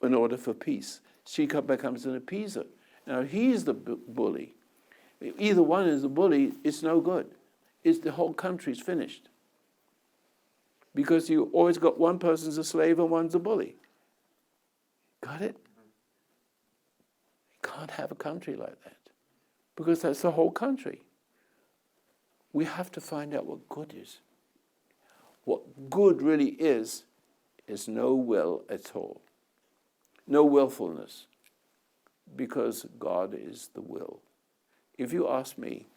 in order for peace, she becomes an appeaser. Now he's the bully. Either one is the bully, it's no good. the whole country's finished. Because you always got one person's a slave and one's a bully. Got it? You can't have a country like that. Because that's the whole country. We have to find out what good is. What good really is no will at all. No willfulness. Because God is the will. If you ask me,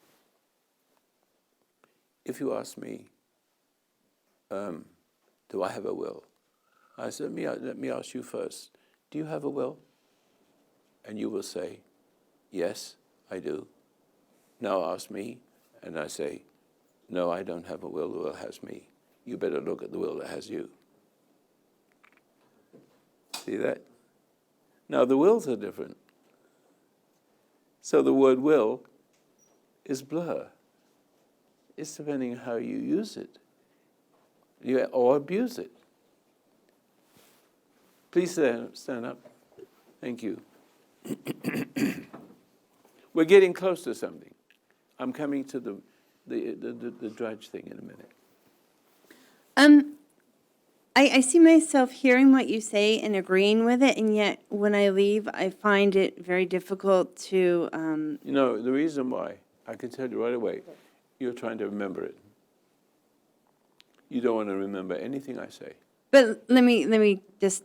do I have a will? I said, let me ask you first. Do you have a will? And you will say, yes, I do. Now ask me, and I say, no, I don't have a will. The will has me. You better look at the will that has you. See that? Now the wills are different. So the word will is blur. It's depending on how you use it. Or abuse it. Please stand up. Thank you. We're getting close to something. I'm coming to the drudge thing in a minute. I see myself hearing what you say and agreeing with it, and yet when I leave, I find it very difficult to. You know, the reason why, I can tell you right away, you're trying to remember it. You don't want to remember anything I say. But let me just.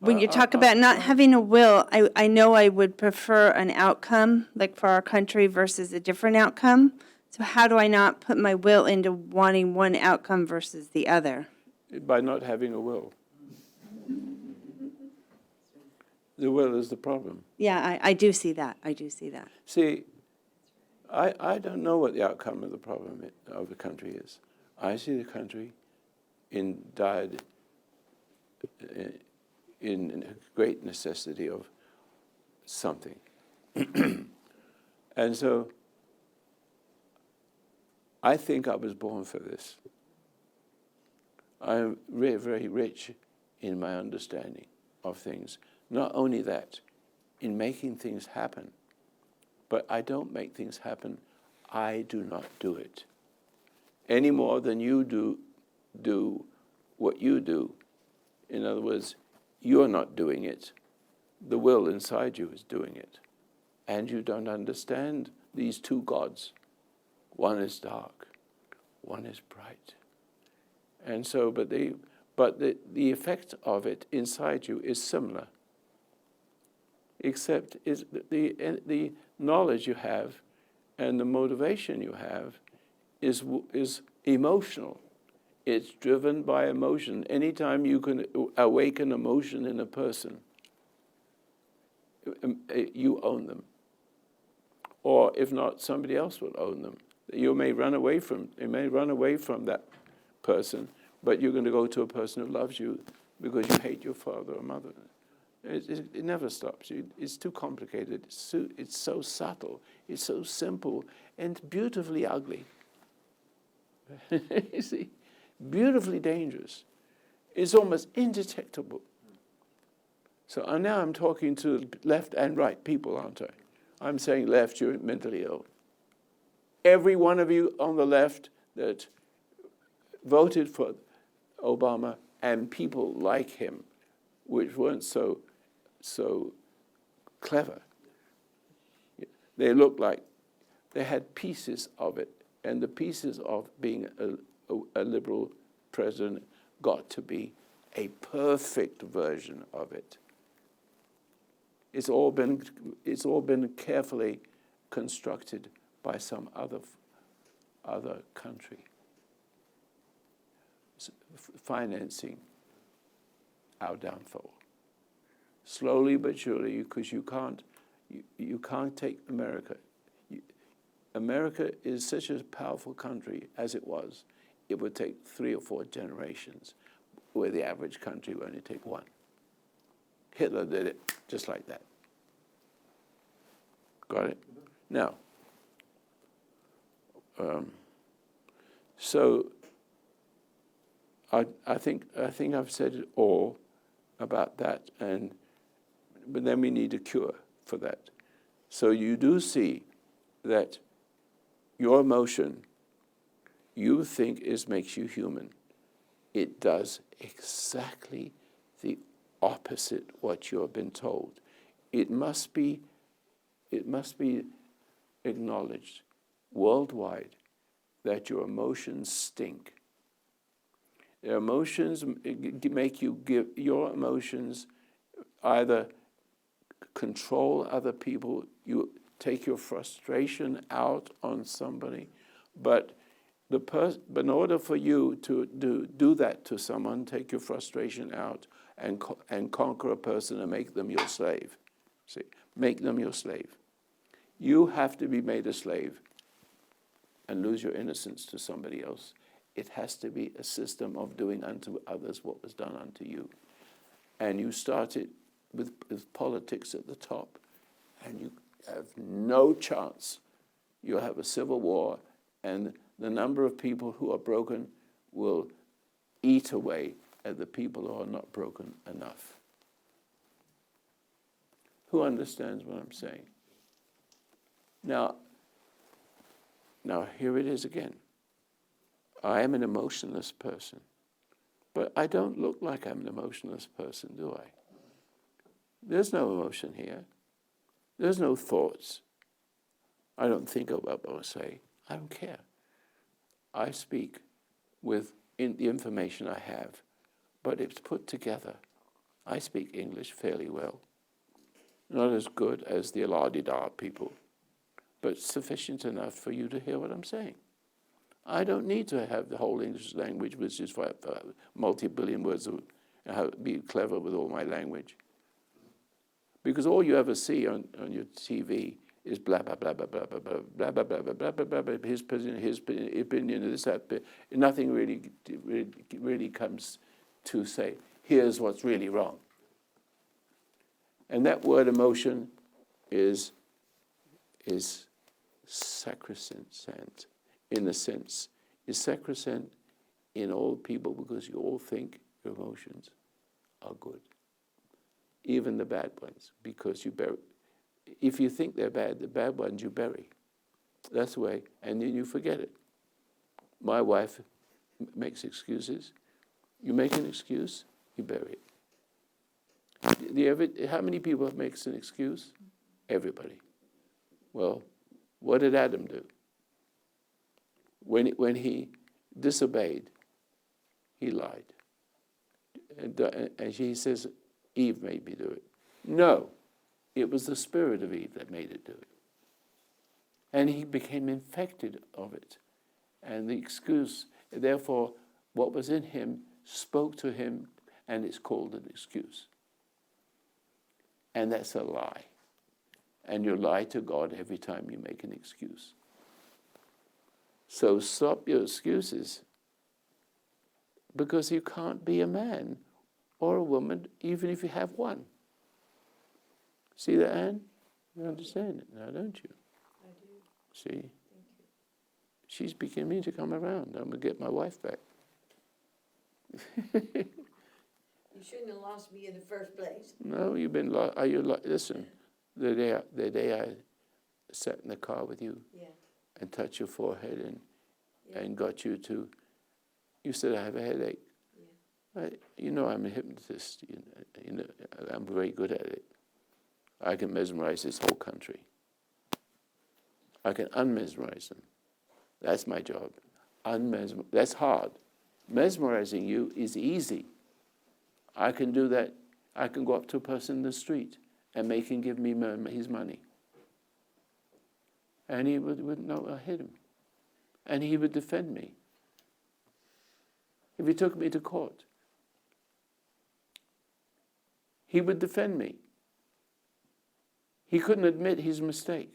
When you talk about not having a will, I know I would prefer an outcome, like for our country, versus a different outcome. So how do I not put my will into wanting one outcome versus the other? By not having a will. The will is the problem. Yeah, I do see that. I do see that. See, I don't know what the outcome of the problem of the country is. I see the country in great necessity of something. And so I think I was born for this. I'm very, very rich in my understanding of things. Not only that, in making things happen, but I don't make things happen. I do not do it. Any more than you do what you do. In other words, you're not doing it. The will inside you is doing it. And you don't understand these two gods. One is dark, one is bright. And so, but the effect of it inside you is similar. Except is the knowledge you have and the motivation you have is emotional. It's driven by emotion. Anytime you can awaken emotion in a person, you own them. Or if not, somebody else will own them. You may run away from that person, but you're going to go to a person who loves you because you hate your father or mother. It never stops. It's too complicated. It's so subtle. It's so simple and beautifully ugly. You see, beautifully dangerous. It's almost indetectable. So now I'm talking to left and right people, aren't I? I'm saying left, you're mentally ill. Every one of you on the left that voted for Obama and people like him, which weren't so clever. They looked like they had pieces of it, and the pieces of being a liberal president got to be a perfect version of it. It's all been carefully constructed by some other country, financing our downfall. Slowly but surely, because you can't take America. America is such a powerful country as it was. It would take 3 or 4 generations, where the average country would only take 1. Hitler did it just like that. Got it? Now, so I think I've said it all about that, but then we need a cure for that. So you do see that your emotion you think makes you human. It does exactly the opposite what you have been told. It must be acknowledged worldwide that your emotions stink. Your emotions make you give your emotions either control other people, you take your frustration out on somebody, but in order for you to do that to someone, take your frustration out and conquer a person and make them your slave. See, make them your slave. You have to be made a slave and lose your innocence to somebody else. It has to be a system of doing unto others what was done unto you. And you start it with politics at the top, and you have no chance. You'll have a civil war, and the number of people who are broken will eat away at the people who are not broken enough. Who understands what I'm saying? Now here it is again. I am an emotionless person, but I don't look like I'm an emotionless person, do I? There's no emotion here. There's no thoughts. I don't think about what I say. I don't care. I speak with the information I have, but it's put together. I speak English fairly well. Not as good as the la-di-da people, but sufficient enough for you to hear what I'm saying. I don't need to have the whole English language, which is multi-billion words, be clever with all my language. Because all you ever see on your TV is blah, blah, blah, blah, blah, blah, blah, blah, blah, blah, blah, blah, blah, blah, his opinion, this, that. Nothing really comes to say, here's what's really wrong. And that word emotion is sacrosanct, in a sense. Is sacrosanct in all people because you all think your emotions are good. Even the bad ones, because you bury. If you think they're bad, the bad ones you bury. That's the way, and then you forget it. My wife makes excuses. You make an excuse, you bury it. How many people makes an excuse? Everybody. Well, what did Adam do? When he disobeyed, he lied. And he says, Eve made me do it. No, it was the spirit of Eve that made it do it. And he became infected of it. And the excuse, therefore, what was in him spoke to him, and it's called an excuse. And that's a lie. And you lie to God every time you make an excuse. So stop your excuses, because you can't be a man or a woman, even if you have one. See that, Anne? You understand it now, don't you? I do. See? Thank you. She's beginning to come around. I'm going to get my wife back. You shouldn't have lost me in the first place. No, you've been listen, the day I sat in the car with you Yeah. and touched your forehead and got you to, you said, I have a headache. Yeah. You know I'm a hypnotist. You know, I'm very good at it. I can mesmerize this whole country. I can unmesmerize them. That's my job. That's hard. Mesmerizing you is easy. I can do that. I can go up to a person in the street and make him give me his money. And he would know I hit him. And he would defend me. If he took me to court, he would defend me. He couldn't admit his mistake.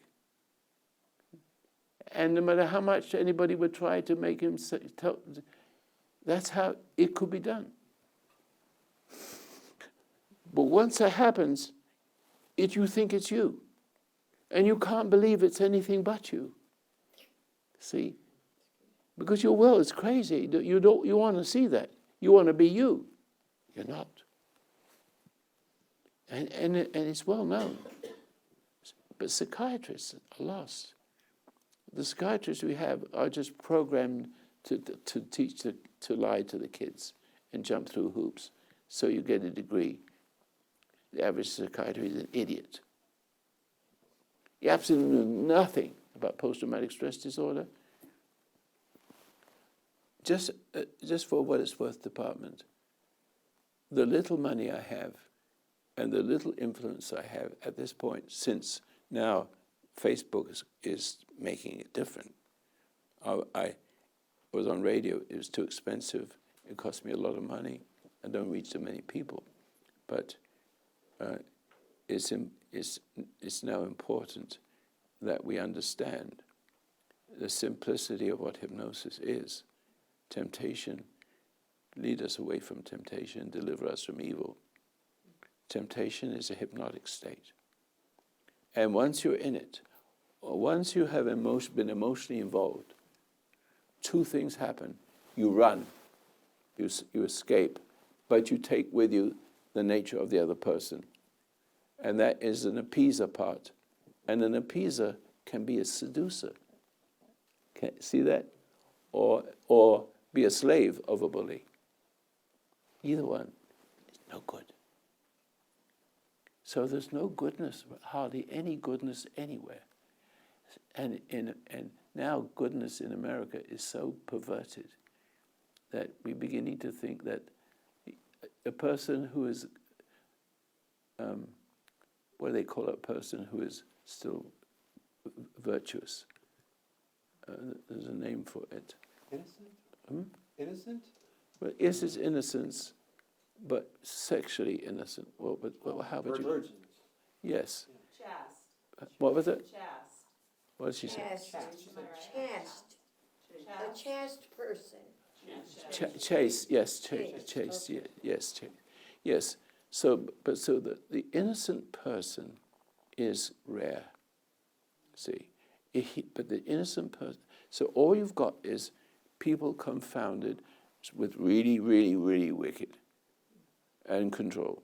And no matter how much anybody would try to make him tell, that's how it could be done. But once that happens, you think it's you. And you can't believe it's anything but you. See? Because your will is crazy. You want to see that. You want to be you. You're not. And it's well known. But psychiatrists are lost. The psychiatrists we have are just programmed to teach to lie to the kids and jump through hoops so you get a degree. The average psychiatrist is an idiot. He absolutely knew nothing about post-traumatic stress disorder. Just for what it's worth, department, the little money I have and the little influence I have at this point, since now Facebook is making it different. I was on radio, it was too expensive, it cost me a lot of money, I don't reach so many people. But it's now important that we understand the simplicity of what hypnosis is. Temptation, lead us away from temptation, deliver us from evil. Temptation is a hypnotic state. And once you're in it, or once you have been emotionally involved, two things happen. You run, you escape, but you take with you the nature of the other person. And that is an appeaser part. And an appeaser can be a seducer. See that? Or be a slave of a bully. Either one is no good. So there's no goodness, hardly any goodness anywhere. And now goodness in America is so perverted that we're beginning to think that a person who is, what do they call a person who is still virtuous? There's a name for it. Innocent? Innocent? Well, is his innocence, but sexually innocent? Well, how would you? Virgins. Yes. Chaste. What was it? Chaste. What did she say? Chaste, a chaste person. Chaste, yes, chaste, okay. yes, yes. So the innocent person is rare. See, but the innocent person. So all you've got is people confounded with really, really, really wicked and control.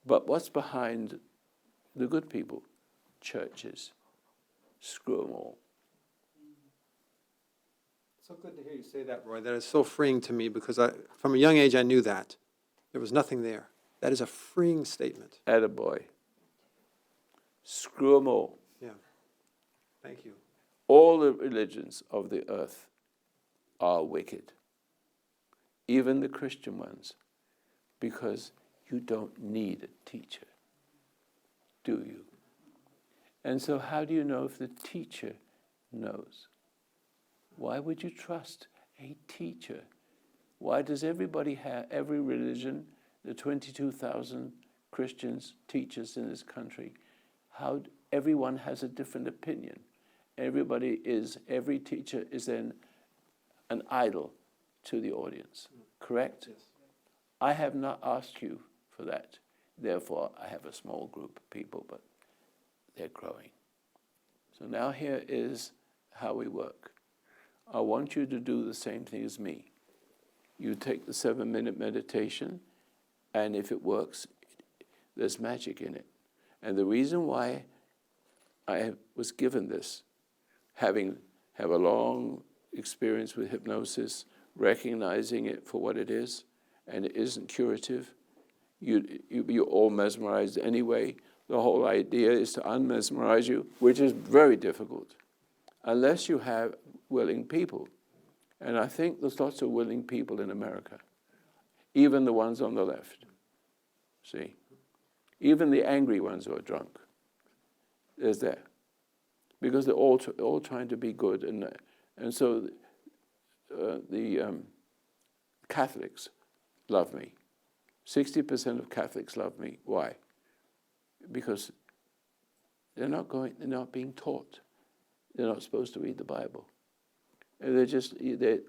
But what's behind the good people? Churches. Screw them all. So good to hear you say that, Roy. That is so freeing to me because from a young age I knew that. There was nothing there. That is a freeing statement. Attaboy. Screw them all. Yeah. Thank you. All the religions of the earth are wicked. Even the Christian ones. Because you don't need a teacher. Do you? And so how do you know if the teacher knows? Why would you trust a teacher? Why does everybody have, every religion, the 22,000 Christians, teachers in this country, everyone has a different opinion. Every teacher is then an idol to the audience, correct? Yes. I have not asked you for that. Therefore, I have a small group of people, but they're growing. So now here is how we work. I want you to do the same thing as me. You take the 7-minute meditation, and if it works, there's magic in it. And the reason why I was given this, have a long experience with hypnosis, recognizing it for what it is, and it isn't curative. You're all mesmerized anyway. The whole idea is to unmesmerize you, which is very difficult, unless you have willing people. And I think there's lots of willing people in America, even the ones on the left. See? Even the angry ones who are drunk. There's there. Because they're all trying to be good. And so the Catholics love me. 60% of Catholics love me. Why? Because they're not being taught. They're not supposed to read the Bible. And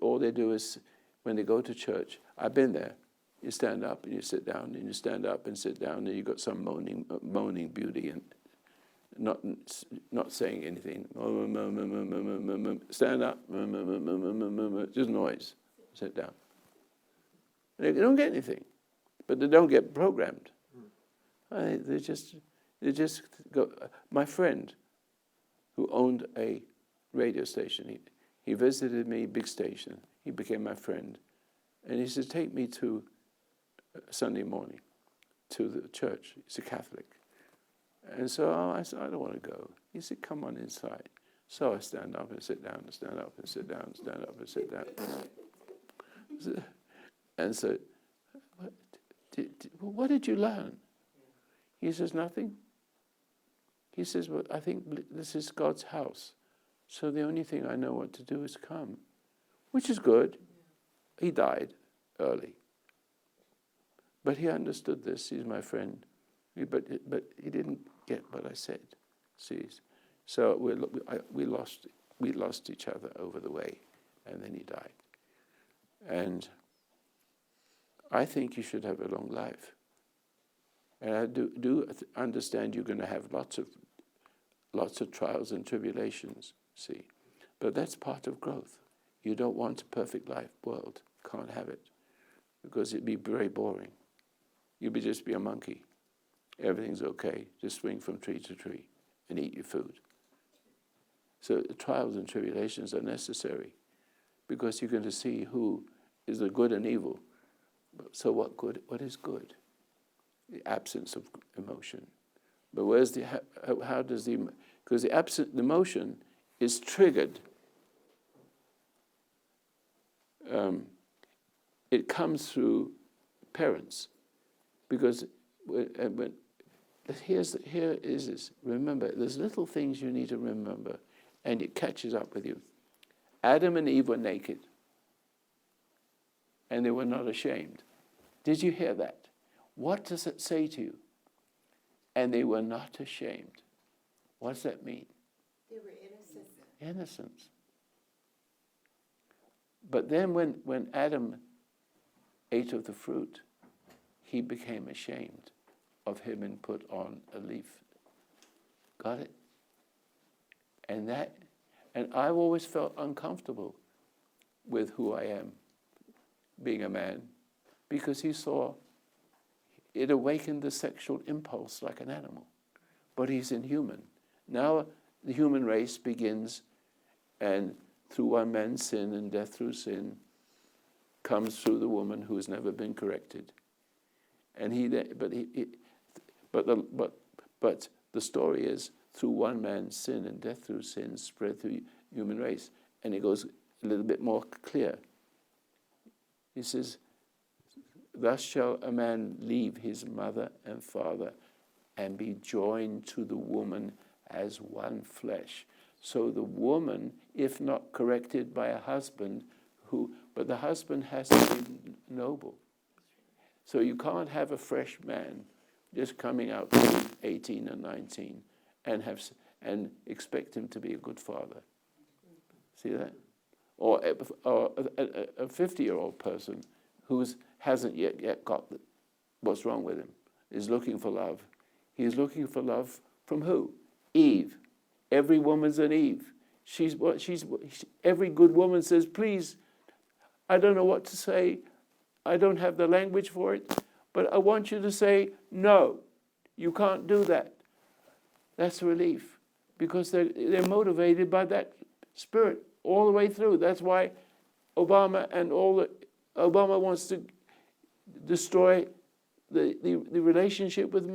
all they do is, when they go to church, I've been there, you stand up and you sit down, and you stand up and sit down, and you've got some moaning beauty and not saying anything. Stand up, just noise, sit down. They don't get anything, but they don't get programmed. They just go. My friend, who owned a radio station, he visited me, big station. He became my friend. And he said, take me to Sunday morning to the church. He's a Catholic. And so I said, I don't want to go. He said, come on inside. So I stand up and sit down, and stand up and sit down, stand up and sit down. And so, what did you learn? He says, nothing. He says, well, I think this is God's house. So the only thing I know what to do is come, which is good. He died early. But he understood this. He's my friend. But he didn't get what I said. See? So we lost each other over the way, and then he died. And I think you should have a long life. And I do understand you're going to have lots of trials and tribulations, see. But that's part of growth. You don't want a perfect life world. Can't have it. Because it'd be very boring. You'd just be a monkey. Everything's okay. Just swing from tree to tree and eat your food. So trials and tribulations are necessary because you're going to see who is the good and evil. So what is good? The absence of emotion. But where's how does because the emotion is triggered. It comes through parents, because here is this. Remember, there's little things you need to remember, and it catches up with you. Adam and Eve were naked, and they were not ashamed. Did you hear that? What does it say to you? And they were not ashamed. What does that mean? They were innocent. Innocence. But then when Adam ate of the fruit, he became ashamed of him and put on a leaf. Got it? And I've always felt uncomfortable with who I am, being a man, because he saw it awakened the sexual impulse like an animal. But he's inhuman. Now the human race begins, and through one man's sin and death through sin comes through the woman who has never been corrected. And but the story is through one man's sin and death through sin spread through human race. And it goes a little bit more clear. He says, thus shall a man leave his mother and father and be joined to the woman as one flesh. So the woman, if not corrected by a husband, but the husband has to be noble. So you can't have a fresh man just coming out to 18 and 19 and expect him to be a good father. See that? Or a 50-year-old person who hasn't yet got what's wrong with him, is looking for love. He's looking for love from who? Eve. Every woman's an Eve. Every good woman says, please, I don't know what to say. I don't have the language for it, but I want you to say, no, you can't do that. That's relief, because they're motivated by that spirit all the way through. That's why Obama wants to destroy the relationship with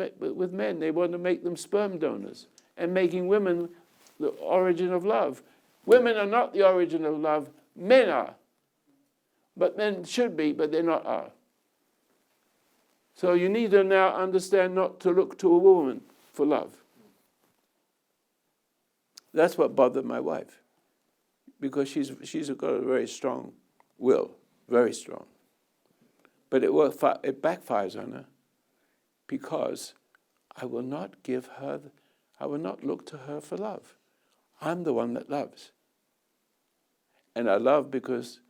men. They want to make them sperm donors and making women the origin of love. Women are not the origin of love. Men are. But men should be, but they're not are. So you need to now understand not to look to a woman for love. That's what bothered my wife, because she's got a very strong will, very strong. But it backfires on her, because I will not look to her for love. I'm the one that loves. And I love because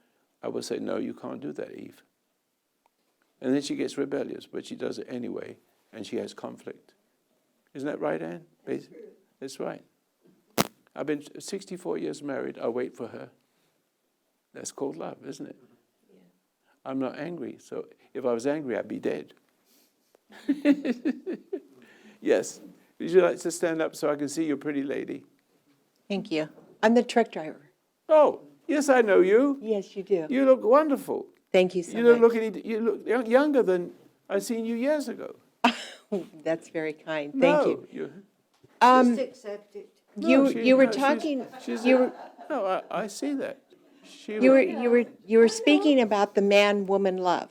I will say, no, you can't do that, Eve. And then she gets rebellious, but she does it anyway, and she has conflict. Isn't that right, Anne? That's right. I've been 64 years married. I wait for her. That's called love, isn't it? Yeah. I'm not angry. So if I was angry, I'd be dead. Yes. Would you like to stand up so I can see your pretty lady? Thank you. I'm the truck driver. Oh, Yes, I know you. Yes, you do. You look wonderful. Thank you so You don't much. look you look younger than I seen you years ago. That's very kind. Thank you. you. Just accept it. You were no, talking, She's, you were, no, I see that. She you were speaking about the man-woman love.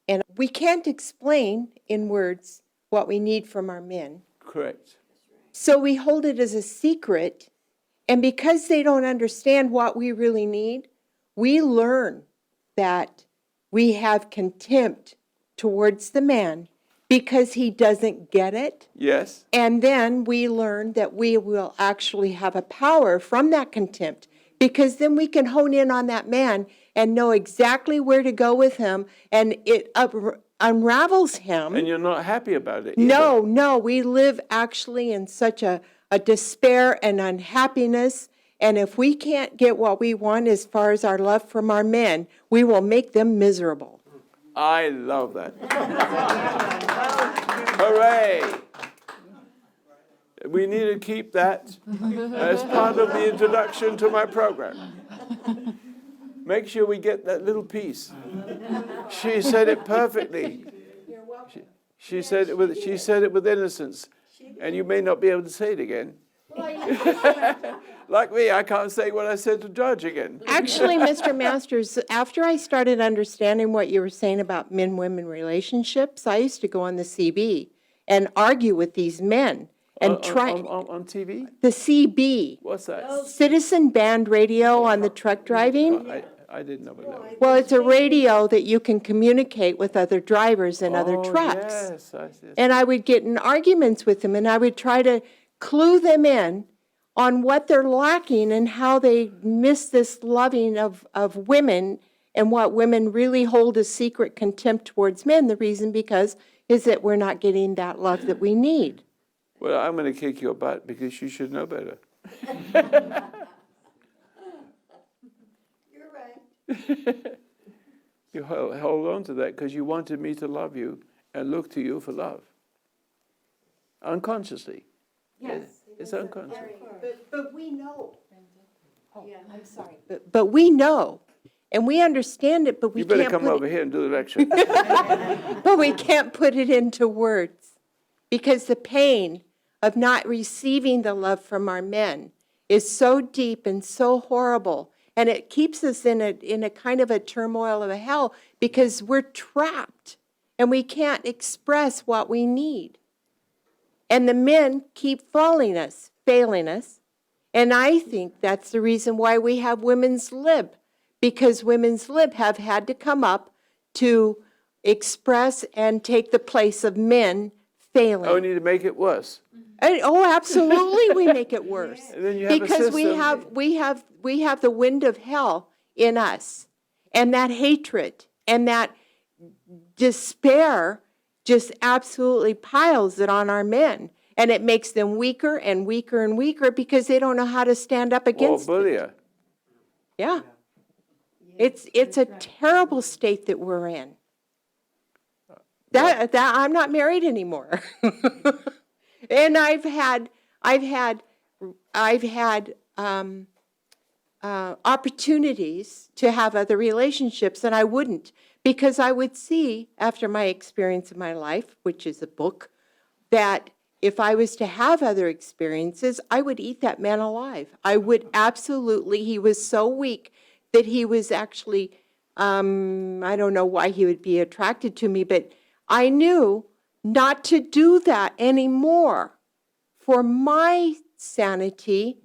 And we can't explain in words what we need from our men. correct. So we hold it as a secret. And because they don't understand what we really need, we learn that we have contempt towards the man because he doesn't get it. Yes. And then we learn that we will actually have a power from that contempt because then we can hone in on that man and know exactly where to go with him, and it unravels him. And you're not happy about it either. No, we live actually in such a despair and unhappiness. And if we can't get what we want as far as our love from our men, we will make them miserable. I love that. Hooray! We need to keep that as part of the introduction to my program. Make sure we get that little piece. She said it perfectly. She said it with innocence, and you may not be able to say it again. Like me, I can't say what I said to George again. Actually, Mr. Masters, after I started understanding what you were saying about men-women relationships, I used to go on the CB and argue with these men and try on TV. the CB, What's that? Citizen Band Radio on the truck driving. I didn't know what that was. Well, it's a radio that you can communicate with other drivers and other trucks. Yes, I see. And I would get in arguments with them, and I would try to clue them in on what they're lacking and how they miss this loving of women and what women really hold as secret contempt towards men. The reason is that we're not getting that love that we need. Well, I'm going to kick your butt because you should know better. You're right. You hold on to that because you wanted me to love you and look to you for love. Unconsciously. Yes. It's unconscious. But we know. Yeah. I'm sorry. But we know, and we understand it, but we You better can't come put over here and do the lecture. but we can't put it into words because the pain of not receiving the love from our men is so deep and so horrible, and it keeps us in a kind of a turmoil of a hell because we're trapped and we can't express what we need. And the men keep failing us, and I think that's the reason why we have women's lib, because women's lib have had to come up to express and take the place of men failing. Only to make it worse. Absolutely, we make it worse. And then you have a Because we have the wind of hell in us, and that hatred and that despair just absolutely piles it on our men, and it makes them weaker and weaker and weaker because they don't know how to stand up Or against it. bullier. Yeah. It's a terrible state that we're in. That I'm not married anymore. And I've had opportunities to have other relationships, and I wouldn't, because I would see after my experience of my life, which is a book, that if I was to have other experiences, I would eat that man alive. I would absolutely. He was so weak that he was actually, I don't know why he would be attracted to me, but I knew not to do that anymore for my sanity,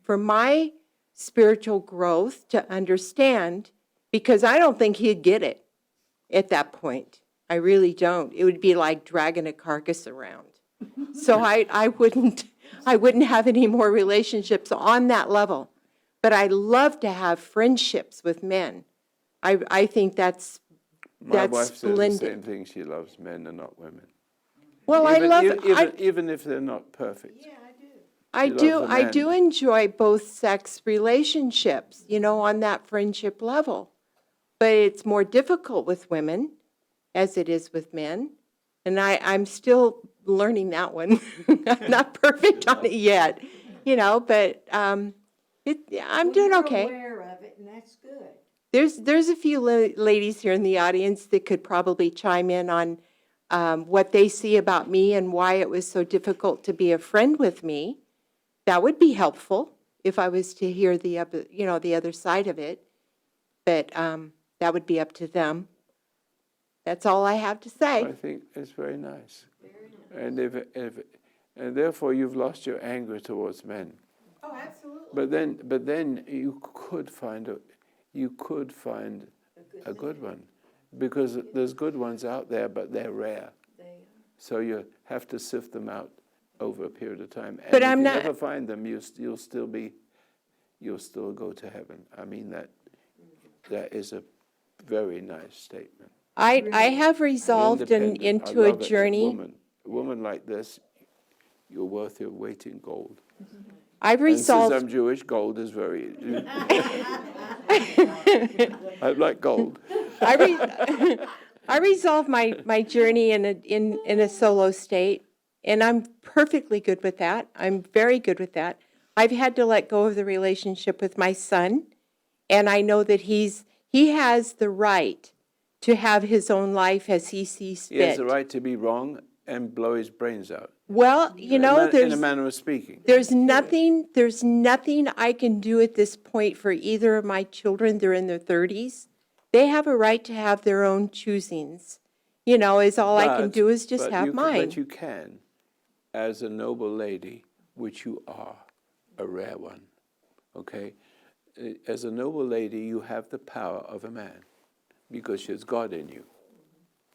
for my spiritual growth, to understand, because I don't think he'd get it at that point. I really don't. It would be like dragging a carcass around. So I wouldn't have any more relationships on that level. But I love to have friendships with men. I think that's My wife says the splendid. same thing. She loves men and not women. Well, Even if they're not perfect. Yeah, I do. I She do, loves the I men. do enjoy both sex relationships, on that friendship level. But it's more difficult with women as it is with men. And I'm still learning that one. I'm not perfect on it yet, but I'm doing You're okay. aware of it, and that's good. There's a few ladies here in the audience that could probably chime in on what they see about me and why it was so difficult to be a friend with me. That would be helpful if I was to hear the other side of it. But that would be up to them. That's all I have to say. I think it's very nice. And and therefore you've lost your anger towards men. Oh, absolutely. But then you could find a good one, because there's good ones out there, but they're rare. So you have to sift them out over a period of time. And But if I'm you not- never find them, you'll still go to heaven. I mean that is a very nice statement. I have resolved Independent. into I a love it. journey. A woman like this, you're worth your weight in gold. I've And since resolved. I'm Jewish, gold is very. I like gold. I resolved my journey in a solo state, and I'm perfectly good with that. I'm very good with that. I've had to let go of the relationship with my son, and I know that he has the right to have his own life as he sees fit. He has the right to be wrong and blow his brains out. Well, in a manner of speaking. There's nothing I can do at this point for either of my children. They're in their 30s. They have a right to have their own choosings. Is all I can do is just have mine. But you can, as a noble lady, which you are, a rare one, okay? As a noble lady, you have the power of a man, because there's God in you.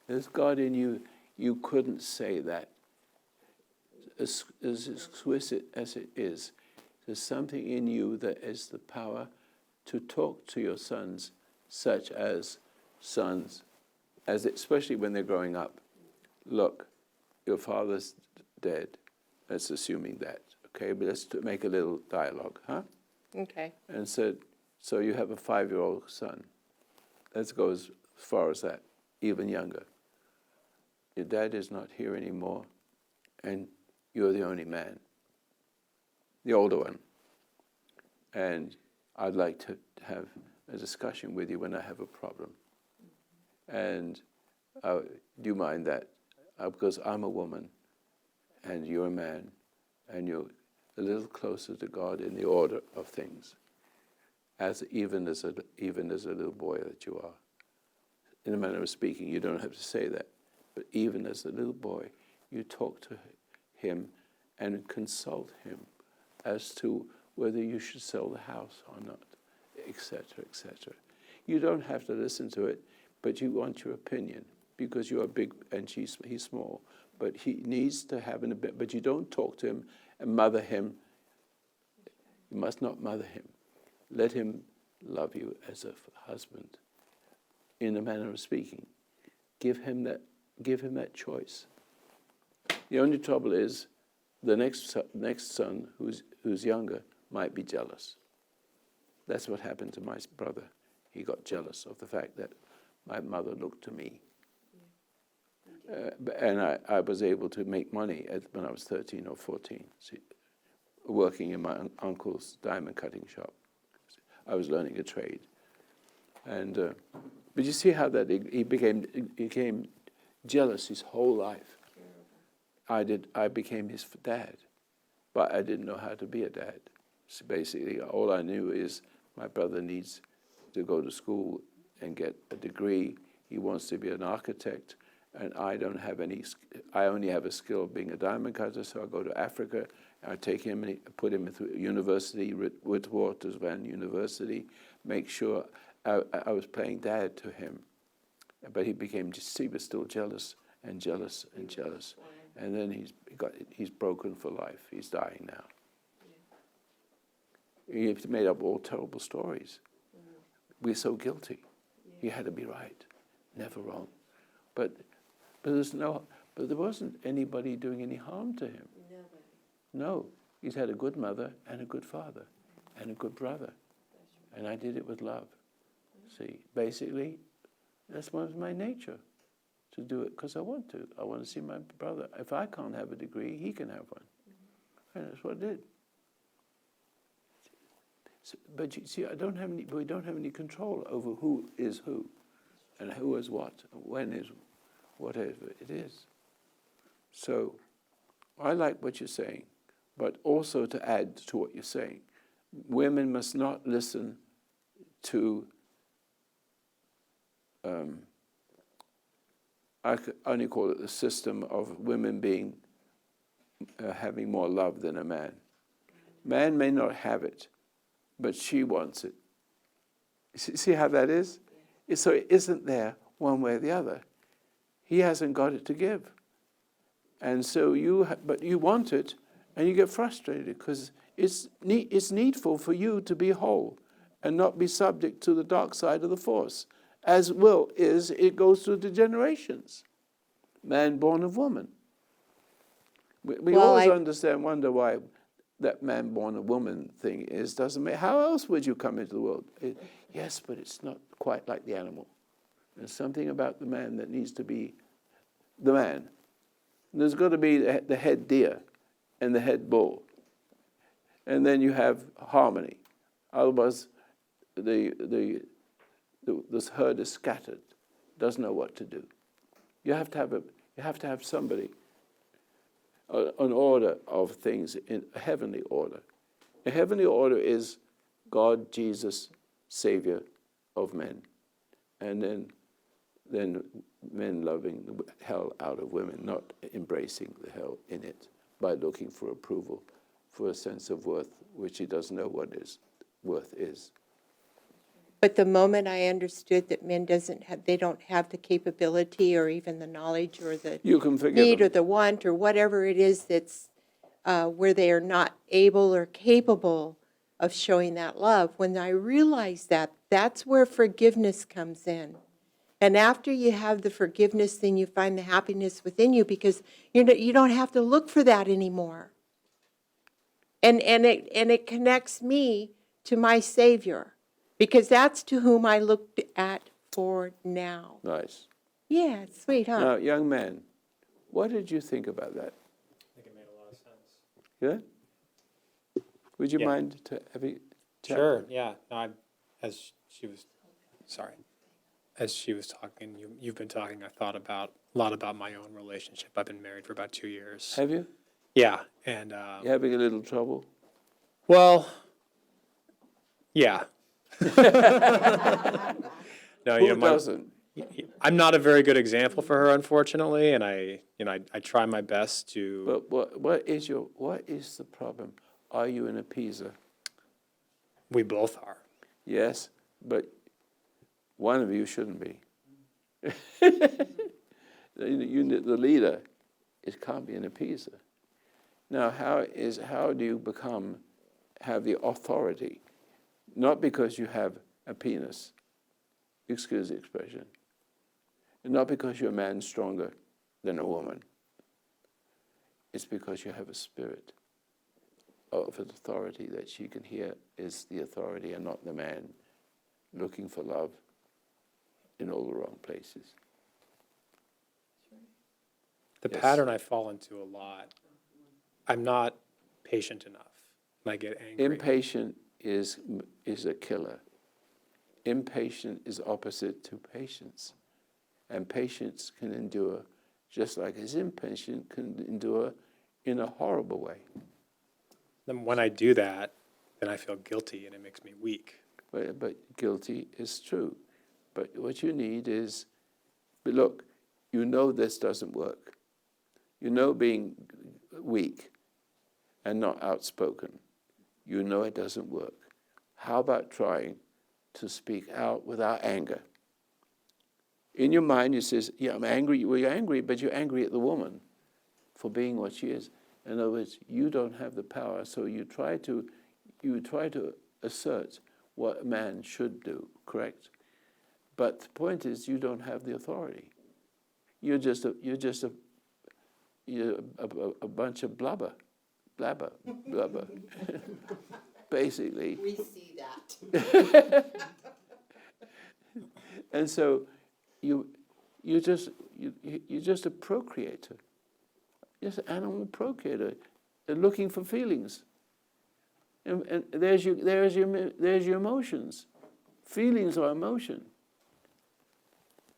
There's God in you. You couldn't say that. As exquisite as it is, there's something in you that is the power to talk to your sons, such as sons, especially when they're growing up. Look, your father's dead. Let's assuming that, okay? But let's make a little dialogue, huh? Okay. And said, so you have a 5-year-old son. Let's go as far as that, even younger. Your dad is not here anymore, and you're the only man, the older one. And I'd like to have a discussion with you when I have a problem. And do you mind that? Because I'm a woman, and you're a man, and you're a little closer to God in the order of things, even as a little boy that you are. In a manner of speaking, you don't have to say that, but even as a little boy, you talk to him and consult him as to whether you should sell the house or not, etc., etc. You don't have to listen to it, but you want your opinion, because you are big and he's small. But he needs to have but you don't talk to him and mother him. You must not mother him. Let him love you as a husband, in a manner of speaking. Give him that choice. The only trouble is, the next son, who's younger, might be jealous. That's what happened to my brother. He got jealous of the fact that my mother looked to me. And I was able to make money when I was 13 or 14, working in my uncle's diamond cutting shop. I was learning a trade. And but you see how that he became jealous his whole life. I became his dad, but I didn't know how to be a dad. So basically, all I knew is my brother needs to go to school and get a degree. He wants to be an architect, and I don't have any. I only have a skill of being a diamond cutter. So I go to Africa. I take him and put him through university, Witwatersrand University. Make sure I was playing dad to him, but he was still jealous and jealous and jealous. And then he's broken for life. He's dying now. He's made up all terrible stories. We're so guilty. He had to be right, never wrong. But there wasn't anybody doing any harm to him. No, he's had a good mother and a good father and a good brother. And I did it with love. See, basically, that's my nature, to do it because I want to. I want to see my brother. If I can't have a degree, he can have one. And that's what I did. But you see, we don't have any control over who is who, and who is what, and when is whatever it is. So, I like what you're saying, but also to add to what you're saying, women must not listen to. I could only call it the system of women being having more love than a man. Man may not have it, but she wants it. See how that is? So it isn't there one way or the other. He hasn't got it to give. And so but you want it, and you get frustrated because it's needful for you to be whole and not be subject to the dark side of the force. As it goes through the generations. Man born of woman. We Well, always wonder why that man born of woman thing doesn't make. How else would you come into the world? Yes, but it's not quite like the animal. There's something about the man that needs to be the man. There's got to be the head deer and the head bull. And then you have harmony. Otherwise, this herd is scattered, doesn't know what to do. You have to have somebody, an order of things in a heavenly order. A heavenly order is God, Jesus, Savior of men, and then men loving the hell out of women, not embracing the hell in it by looking for approval, for a sense of worth, which he doesn't know what worth is. But the moment I understood that men they don't have the capability or even the knowledge or the You can forgive need or them. the want or whatever it is that's where they are not able or capable of showing that love, when I realized that, that's where forgiveness comes in. And after you have the forgiveness, then you find the happiness within you because you don't have to look for that anymore. And it connects me to my Savior. Because that's to whom I looked at for now. Nice. Yeah, it's sweet, huh? Now, young man, what did you think about that? I think it made a lot of sense. Yeah? Would you Yeah. mind having? Sure, yeah. No, as she was talking, you've been talking, I thought a lot about my own relationship. I've been married for about 2 years. Have you? Yeah, and You having a little trouble? well, yeah. No, Who doesn't? I'm not a very good example for her, unfortunately, and I try my best to. But what is the problem? Are you an appeaser? We both are. Yes, but one of you shouldn't be. The leader, it can't be an appeaser. Now, how do you have the authority? Not because you have a penis, excuse the expression, and not because you're a man stronger than a woman. It's because you have a spirit of authority that she can hear is the authority and not the man looking for love in all the wrong places. The Yes. pattern I fall into a lot, I'm not patient enough, and I get angry. Impatient is a killer. Impatient is opposite to patience. And patience can endure just like as impatient can endure in a horrible way. Then when I do that, then I feel guilty and it makes me weak. But guilty is true. But what you need is, but look, you know this doesn't work. You know being weak and not outspoken. You know it doesn't work. How about trying to speak out without anger? In your mind, you says, yeah, I'm angry. Well, you're angry, but you're angry at the woman for being what she is. In other words, you don't have the power, so you try to assert what a man should do, correct? But the point is, you don't have the authority. You're just a bunch of blabber. Basically. We see that. And so you're just a procreator, just an animal procreator, looking for feelings. And there's your emotions. Feelings are emotion.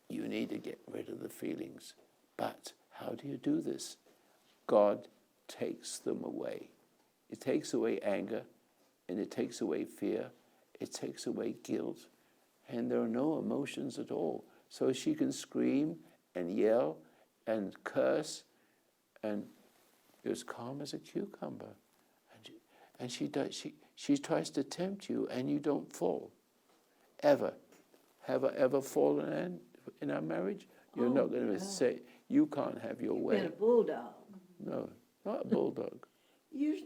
You need to get rid of the feelings. But how do you do this? God takes them away. It takes away anger, and it takes away fear. It takes away guilt, and there are no emotions at all. So she can scream and yell and curse, and you're as calm as a cucumber. And she tries to tempt you, and you don't fall. Ever. Have I ever fallen in our marriage? You're not going to say, you can't have your You've way. been a bulldog. No, not a bulldog. You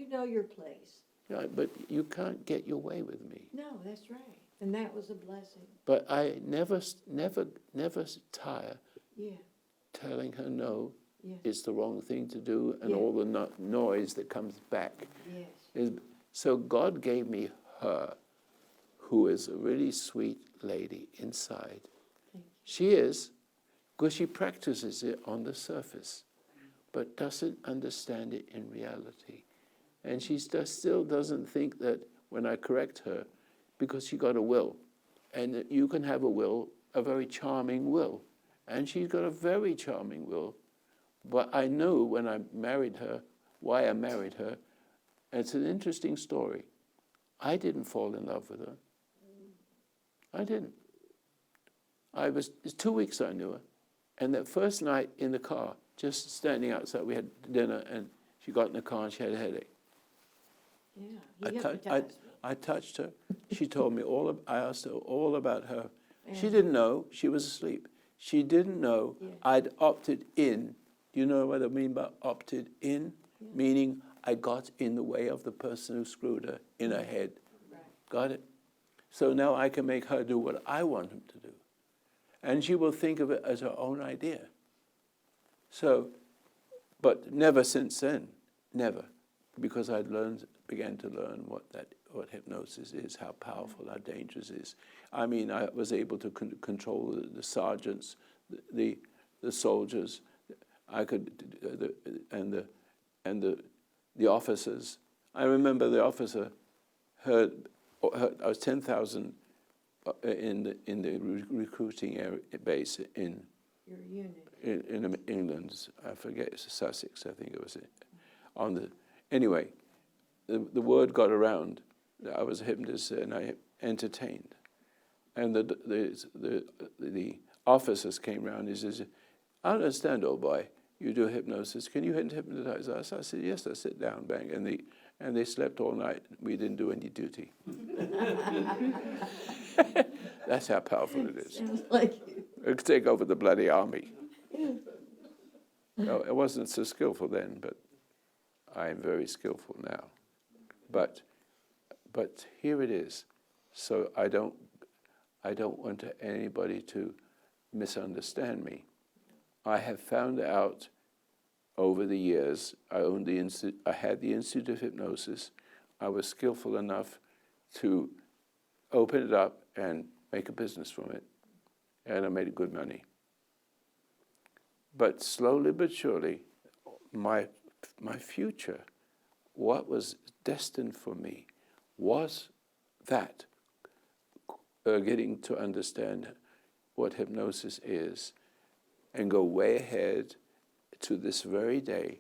know your place. Yeah, but you can't get your way with me. No, that's right. And that was a blessing. But I never tire Yeah, telling her no, yeah, it's the wrong thing to do, and Yeah. all the noise that comes back. yes. So God gave me her, who is a really sweet lady inside. Thank you. She is, because she practices it on the surface, but doesn't understand it in reality. And she still doesn't think that when I correct her, because she got a will, and that you can have a will, a very charming will, and she's got a very charming will. But I knew when I married her, why I married her. And it's an interesting story. I didn't fall in love with her. I didn't. It's 2 weeks I knew her. And that first night in the car, just standing outside, we had dinner, and she got in the car and she had a headache. Yeah, I, he tou- I, hypnotized me. I touched her. She told me I asked her all about her. She Yeah. didn't know. She was asleep. She didn't know Yeah. I'd opted in. Do you know what I mean by opted in? Yeah. Meaning I got in the way of the person who screwed her in her head. Right. Got it? So now I can make her do what I want him to do. And she will think of it as her own idea. So, but never since then, never. Because began to learn what hypnosis is, how powerful, how dangerous it is. I mean, I was able to control the sergeants, the soldiers. I could, and the officers. I remember the officer heard I was 10,000 in the recruiting base in Your unit. in England. I forget, it's Sussex, I think it was. Anyway, the word got around that I was a hypnotist, and I entertained. And the officers came round. He says, "I understand, old boy, you do hypnosis. Can you hypnotize us?" I said, "Yes." I sit down, bang, and they slept all night. We didn't do any duty. That's how powerful it is. Sounds like you. It could take over the bloody army. No, it wasn't so skillful then, but I am very skillful now. But here it is. So I don't want anybody to misunderstand me. I have found out over the years, I had the Institute of Hypnosis. I was skillful enough to open it up and make a business from it. And I made good money. But slowly but surely, my future, what was destined for me, was that getting to understand what hypnosis is and go way ahead to this very day.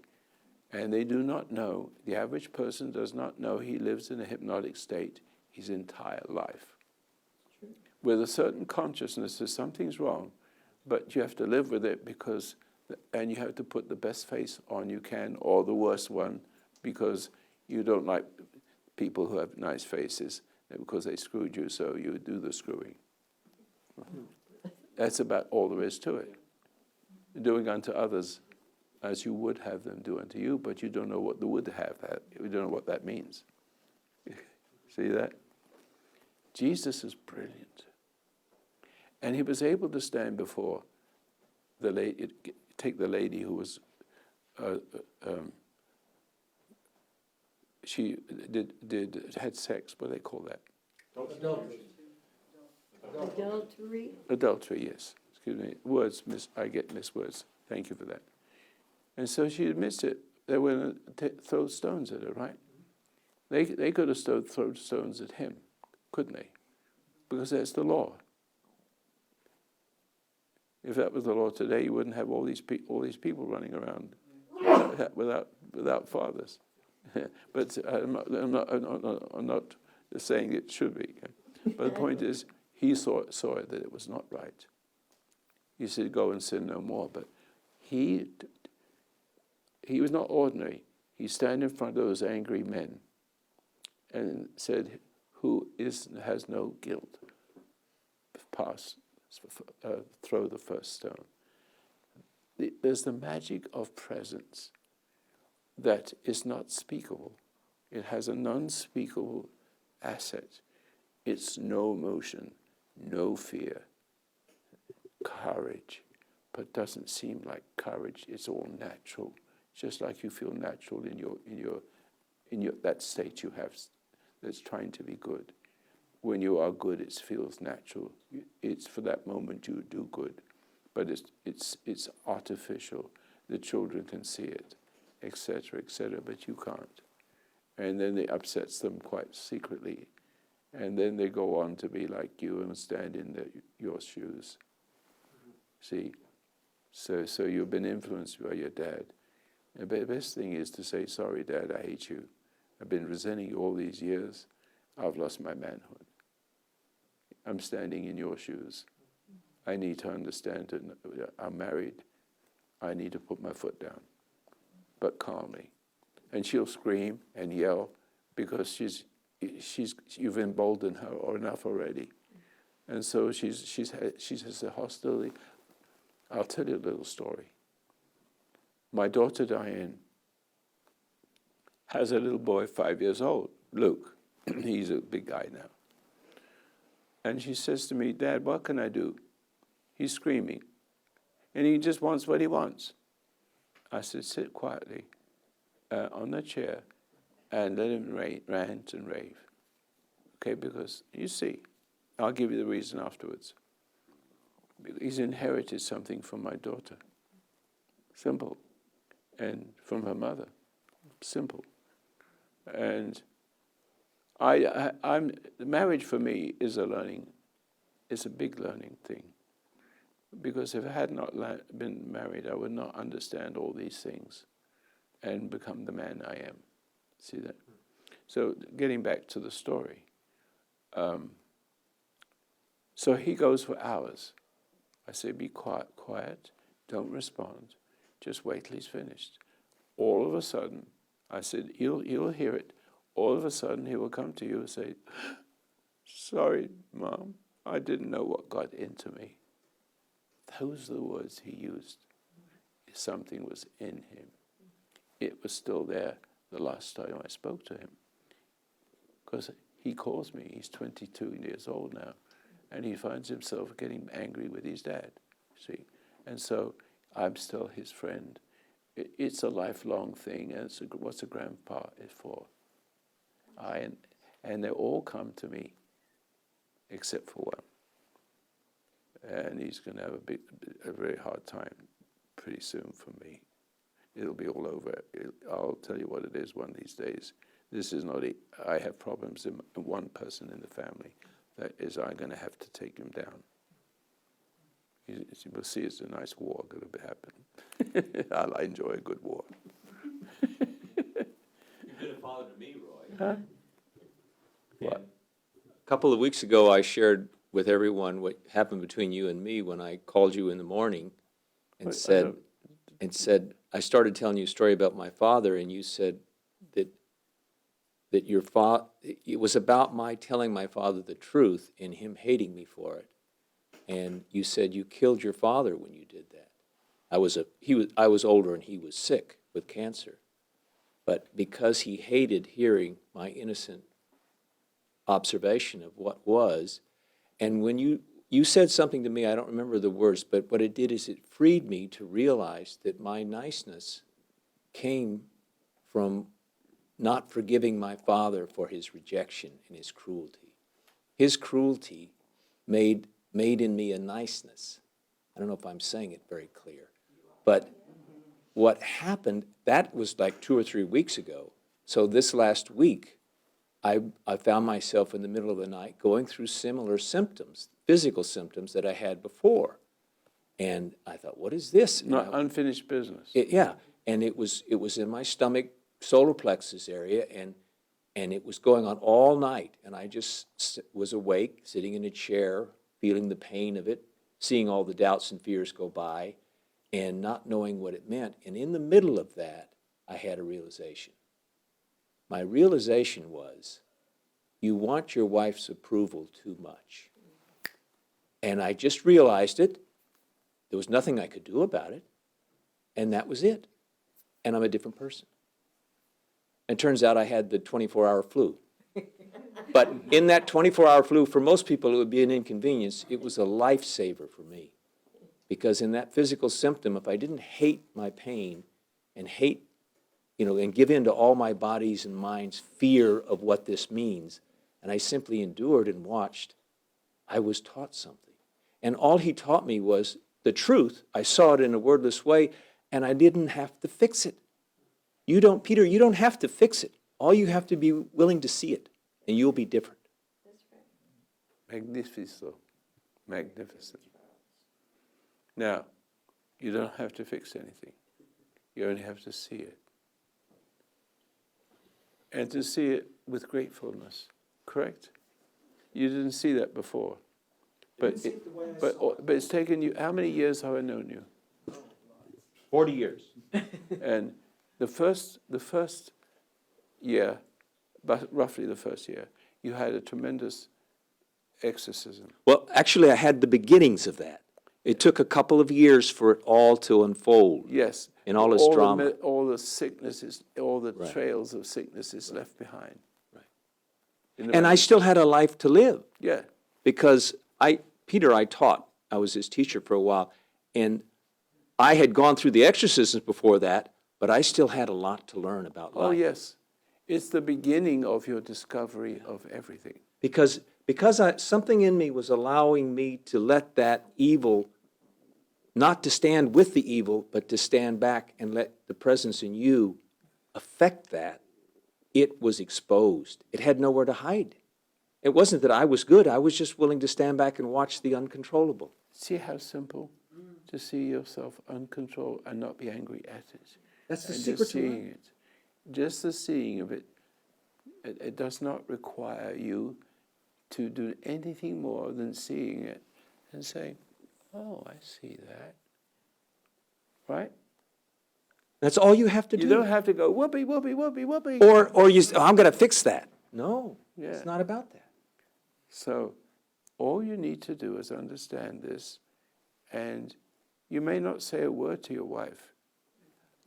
And they do not know, the average person does not know he lives in a hypnotic state his entire life. With a certain consciousness that something's wrong, but you have to live with it and you have to put the best face on you can, or the worst one, because you don't like people who have nice faces, because they screwed you, so you do the screwing. That's about all there is to it. Doing unto others as you would have them do unto you, but you don't know what the would have, you don't know what that means. See that? Jesus is brilliant. And he was able to stand before the lady, take the lady who was, she had sex, what do they call that? Adultery. Adultery, yes. Excuse me. Words, I get miswords. Thank you for that. And so she admits it. They were going to throw stones at her, right? They could have thrown stones at him, couldn't they? Because that's the law. If that was the law today, you wouldn't have all these people running around without fathers. But I'm not saying it should be. But the point is, he saw it that it was not right. He said, "Go and sin no more." But he was not ordinary. He stand in front of those angry men and said, "Who has no guilt? Throw the first stone." There's the magic of presence that is not speakable. It has an unspeakable asset. It's no emotion, no fear, courage, but doesn't seem like courage. It's all natural, just like you feel natural in your that state you have that's trying to be good. When you are good, it feels natural. It's for that moment you do good, but it's artificial. The children can see it, etc., but you can't. And then it upsets them quite secretly. And then they go on to be like you and stand in your shoes. See? So you've been influenced by your dad. And the best thing is to say, "Sorry, Dad, I hate you. I've been resenting you all these years. I've lost my manhood. I'm standing in your shoes. I need to understand that I'm married. I need to put my foot down, but calmly." And she'll scream and yell because you've emboldened her enough already. And so she has a hostility. I'll tell you a little story. My daughter Diane has a little boy, 5 years old, Luke. He's a big guy now. And she says to me, "Dad, what can I do? He's screaming. And he just wants what he wants." I said, "Sit quietly on the chair and let him rant and rave." Okay, because you see, I'll give you the reason afterwards. He's inherited something from my daughter. Simple. And from her mother. Simple. And marriage for me is a big learning thing. Because if I had not been married, I would not understand all these things and become the man I am. See that? So getting back to the story. So he goes for hours. I say, "Be quiet, don't respond. Just wait till he's finished." All of a sudden, I said, you'll hear it. All of a sudden, he will come to you and say, "Sorry, Mom, I didn't know what got into me." Those are the words he used. Something was in him. It was still there the last time I spoke to him. Because he calls me, he's 22 years old now, and he finds himself getting angry with his dad, see? And so I'm still his friend. It's a lifelong thing, and what's a grandpa is for. And they all come to me, except for one. And he's going to have a very hard time pretty soon for me. It'll be all over. I'll tell you what it is one of these days. This is not I have problems in one person in the family. That is, I'm going to have to take him down. We'll see, it's a nice war going to happen. I enjoy a good war. You've been a father to me, Roy. Huh? What? A couple of weeks ago, I shared with everyone what happened between you and me when I called you in the morning and Wait, said, I started telling you a story about my father, and you said that your father, it was about my telling my father the truth and him hating me for it. And you said you killed your father when you did that. I was older and he was sick with cancer. But because he hated hearing my innocent observation of what was, and when you said something to me, I don't remember the words, but what it did is it freed me to realize that my niceness came from not forgiving my father for his rejection and his cruelty. His cruelty made in me a niceness. I don't know if I'm saying it very clear. But what happened, that was like 2 or 3 weeks ago. So this last week, I found myself in the middle of the night going through similar symptoms, physical symptoms that I had before. And I thought, what is this? And Not unfinished business. yeah, and it was in my stomach, solar plexus area, and it was going on all night. And I just was awake, sitting in a chair, feeling the pain of it, seeing all the doubts and fears go by, and not knowing what it meant. And in the middle of that, I had a realization. My realization was, you want your wife's approval too much. And I just realized it. There was nothing I could do about it. And that was it. And I'm a different person. And turns out I had the 24-hour flu. But in that 24-hour flu, for most people, it would be an inconvenience. It was a lifesaver for me. Because in that physical symptom, if I didn't hate my pain and hate, and give in to all my body's and mind's fear of what this means, and I simply endured and watched, I was taught something. And all he taught me was the truth. I saw it in a wordless way, and I didn't have to fix it. Peter, you don't have to fix it. All you have to be willing to see it, and you'll be different. Magnifico. Magnificent. Now, you don't have to fix anything. You only have to see it. And to see it with gratefulness, correct? You didn't see that before. But it's taken you, how many years have I known you? 40 years. And the first year, but roughly the first year, you had a tremendous exorcism. Well, actually, I had the beginnings of that. It took a couple of years for it all to unfold. Yes. In all its drama. All the sicknesses, all the Right. trails of sicknesses left behind. Right. In the And I mind. still had a life to live. Yeah. Because Peter, I taught. I was his teacher for a while. And I had gone through the exorcisms before that, but I still had a lot to learn about life. Oh, yes. It's the beginning of your discovery of everything. Because something in me was allowing me to let that evil, not to stand with the evil, but to stand back and let the presence in you affect that. It was exposed. It had nowhere to hide. It wasn't that I was good. I was just willing to stand back and watch the uncontrollable. See how simple to see yourself uncontrolled and not be angry at it. That's the And secret just to life. seeing it. Just the seeing of it. It does not require you to do anything more than seeing it and saying, oh, I see that. Right? That's all you have to do. You don't have to go, whoopee, whoopee, whoopee, whoopee. Or you say, oh, I'm going to fix that. No, Yeah. it's not about that. So all you need to do is understand this, and you may not say a word to your wife,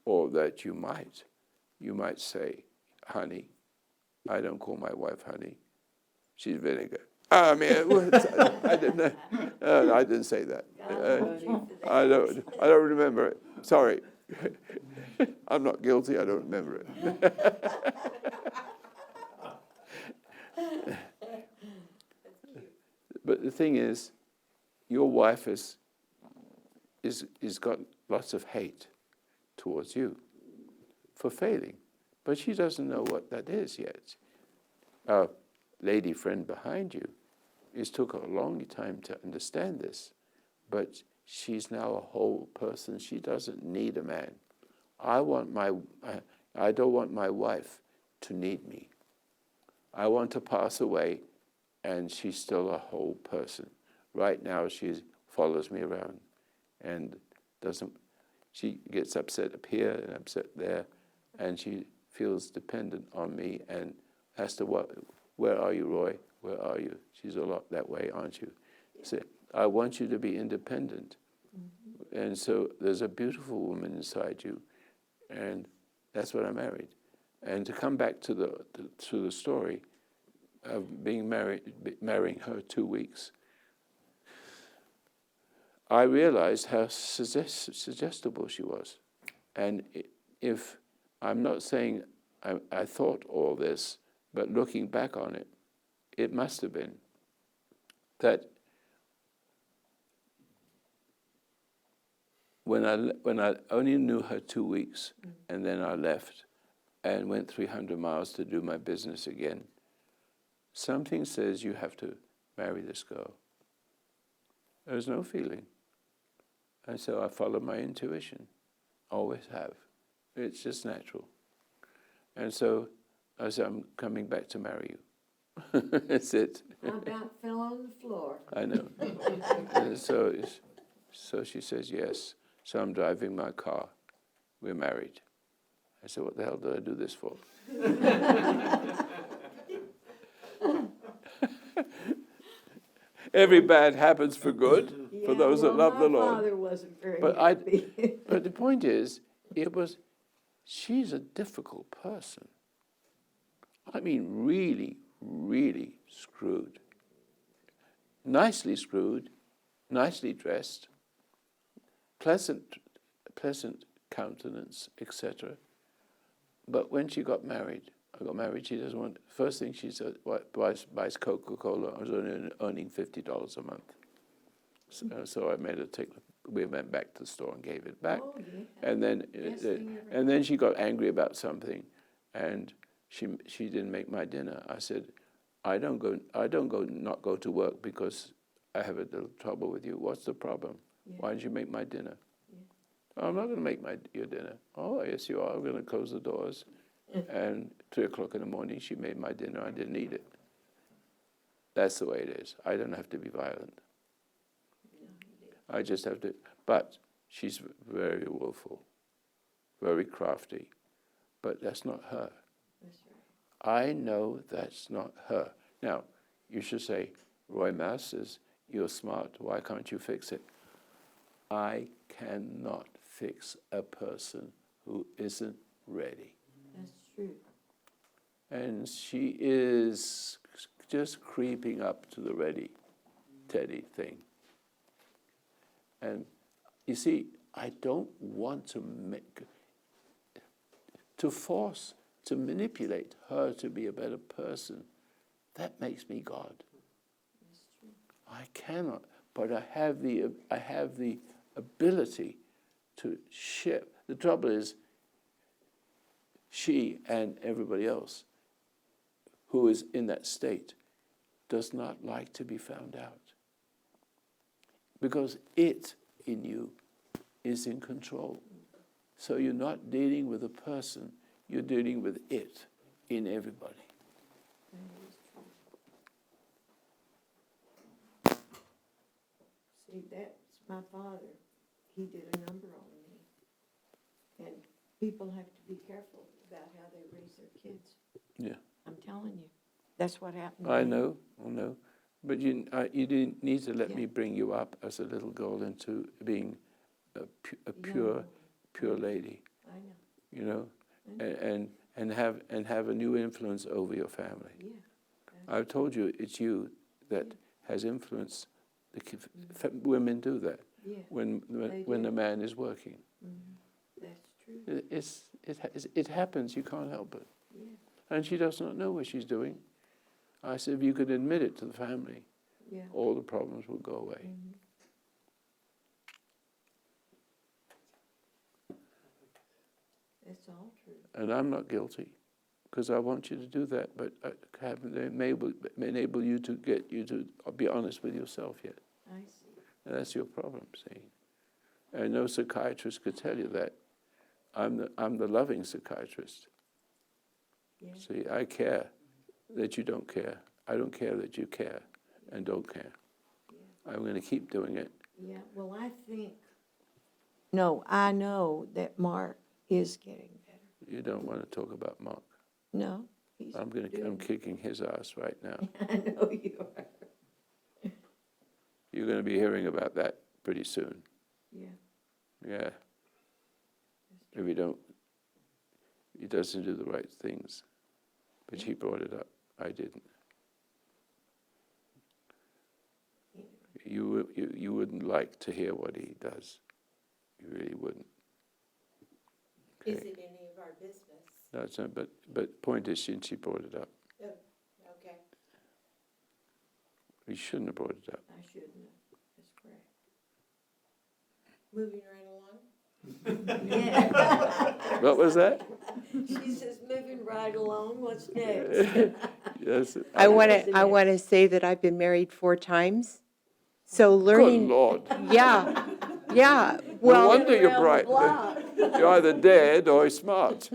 or that you might. You might say, honey. I don't call my wife honey. She's vinegar. I mean, I didn't know. I didn't say that. I don't remember it. Sorry. I'm not guilty. I don't remember it. But the thing is, your wife is got lots of hate towards you for failing, but she doesn't know what that is yet. Our lady friend behind you, it took a long time to understand this, but she's now a whole person. She doesn't need a man. I don't want my wife to need me. I want to pass away, and she's still a whole person. Right now, she follows me around, and she gets upset up here and upset there, and she feels dependent on me and has to, where are you, Roy? Where are you? She's a lot that way, aren't you? So I want you to be independent. Mm-hmm. And so there's a beautiful woman inside you, and that's what I married. And to come back to the story of marrying her 2 weeks, I realized how suggestible she was. And if I'm not saying I thought all this, but looking back on it, it must have been that when I only knew her 2 weeks, and then I left and went 300 miles to do my business again, something says you have to marry this girl. There's no feeling. And so I follow my intuition. Always have. It's just natural. And so I said, I'm coming back to marry you. That's it. I about fell on the floor. I know. And so she says yes. So I'm driving my car. We're married. I said, what the hell did I do this for? Every bad happens for good, for those that love the My Lord. father wasn't very But happy. But the point is, she's a difficult person. I mean, really, really screwed. Nicely screwed, nicely dressed, pleasant countenance, etc. But when she got married, she doesn't want, first thing she said, buys Coca-Cola. I was only earning $50 a month. So I made her we went back to the store and gave it back. Oh, yeah. And then, Best thing ever. and then she got angry about something, and she didn't make my dinner. I said, I don't not go to work because I have a little trouble with you. What's the problem? Yeah. Why didn't you make my dinner? Oh, I'm not going to make your dinner. Oh, yes, you are. I'm going to close the doors. And 3 o'clock in the morning, she made my dinner. I didn't eat it. That's the way it is. I don't have to be violent. I just have to. But she's very willful, very crafty. But that's not her. That's right. I know that's not her. Now, you should say, Roy Masters, you're smart. Why can't you fix it? I cannot fix a person who isn't ready. That's true. And she is just creeping up to the ready, Teddy thing. And you see, I don't want to force, to manipulate her to be a better person. That makes me God. That's true. I cannot, but I have the ability to shift. The trouble is, she and everybody else who is in that state does not like to be found out. Because it in you is in control. So you're not dealing with a person, you're dealing with it in everybody. That is true. See, that's my father. He did a number on me. And people have to be careful about how they raise their kids. Yeah. I'm telling you. That's what happened. to I me. know. But you didn't need to let Yeah. me bring you up as a little girl into being a pure lady, I know. you know, I know. and have a new influence over your family. Yeah. I've told you it's you that has influenced women do that Yeah. when do. the man is working. That's true. It happens. You can't help it. Yeah. And she does not know what she's doing. I said, if you could admit it to the family, Yeah. all the problems will go away. That's all true. And I'm not guilty, because I want you to do that, but I haven't enable you to get you to be honest with yourself yet. I see. And that's your problem, see. And no psychiatrist could tell you that. I'm the loving psychiatrist. Yeah. See, I care that you don't care. I don't care that you care and don't care. I'm going to keep doing it. Yeah, well, I think, no, I know that Mark is getting better. You don't want to talk about Mark. No, he's I'm doing- kicking his ass right now. I know you are. You're going to be hearing about that pretty soon. Yeah. Yeah. If you don't, he doesn't do the right things. But he brought it up. I didn't. You wouldn't like to hear what he does. You really wouldn't. Is Okay. it any of our business? No, it's not, but point is, since he brought it up, Okay. he shouldn't have brought it up. I shouldn't have. That's correct. Moving right along? Yeah. What was that? She says, moving right along. What's next? Yes. I want to say that I've been married 4 times. So Good learning, Lord. yeah, yeah. No Well, wonder you're bright. You're either dead or smart.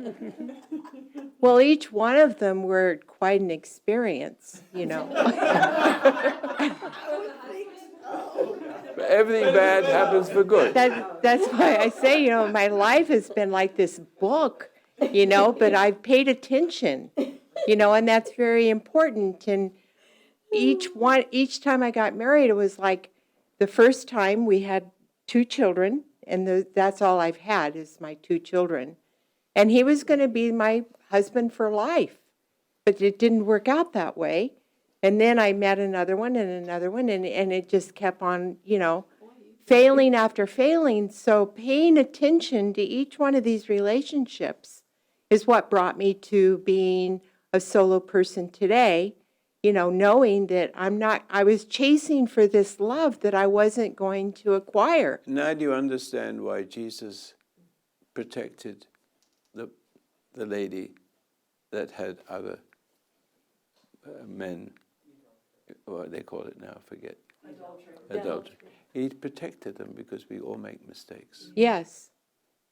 well, each one of them were quite an experience, you know. But everything bad happens for good. That's why I say, you know, my life has been like this book, you know, but I've paid attention, you know, and that's very important. And each time I got married, it was like the first time we had 2 children, and that's all I've had is my 2 children. And he was going to be my husband for life, but it didn't work out that way. And then I met another one, and it just kept on, you know, failing after failing. So paying attention to each one of these relationships is what brought me to being a solo person today, you know, knowing that I was chasing for this love that I wasn't going to acquire. Now do you understand why Jesus protected the lady that had other men, what they call it now, I forget. Adultery. He protected them because we all make mistakes. Yes,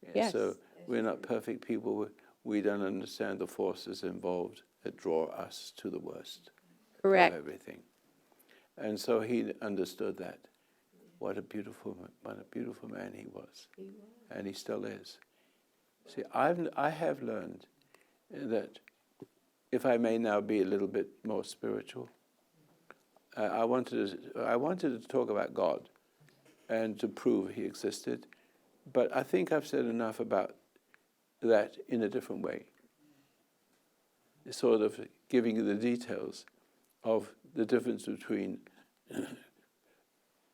Yeah, Yes. So we're not perfect people. We don't understand the forces involved that draw us to the worst correct. of everything. And so he understood that. What a beautiful man he was. And he still is. See, I have learned that if I may now be a little bit more spiritual, I wanted to talk about God and to prove he existed, but I think I've said enough about that in a different way, sort of giving you the details of the difference between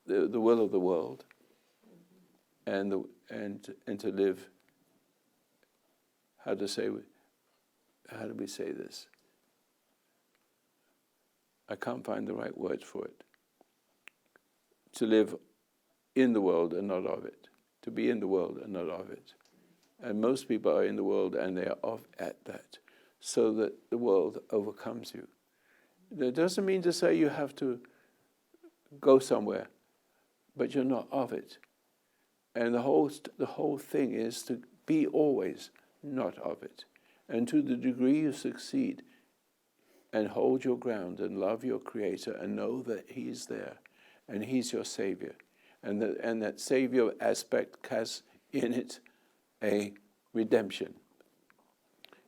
the will of the world and to live. How do we say this? I can't find the right words for it. To live in the world and not of it. To be in the world and not of it. And most people are in the world and they are at that, so that the world overcomes you. That doesn't mean to say you have to go somewhere, but you're not of it. And the whole thing is to be always not of it. And to the degree you succeed and hold your ground and love your Creator and know that He's there and He's your Savior, and that Savior aspect has in it a redemption,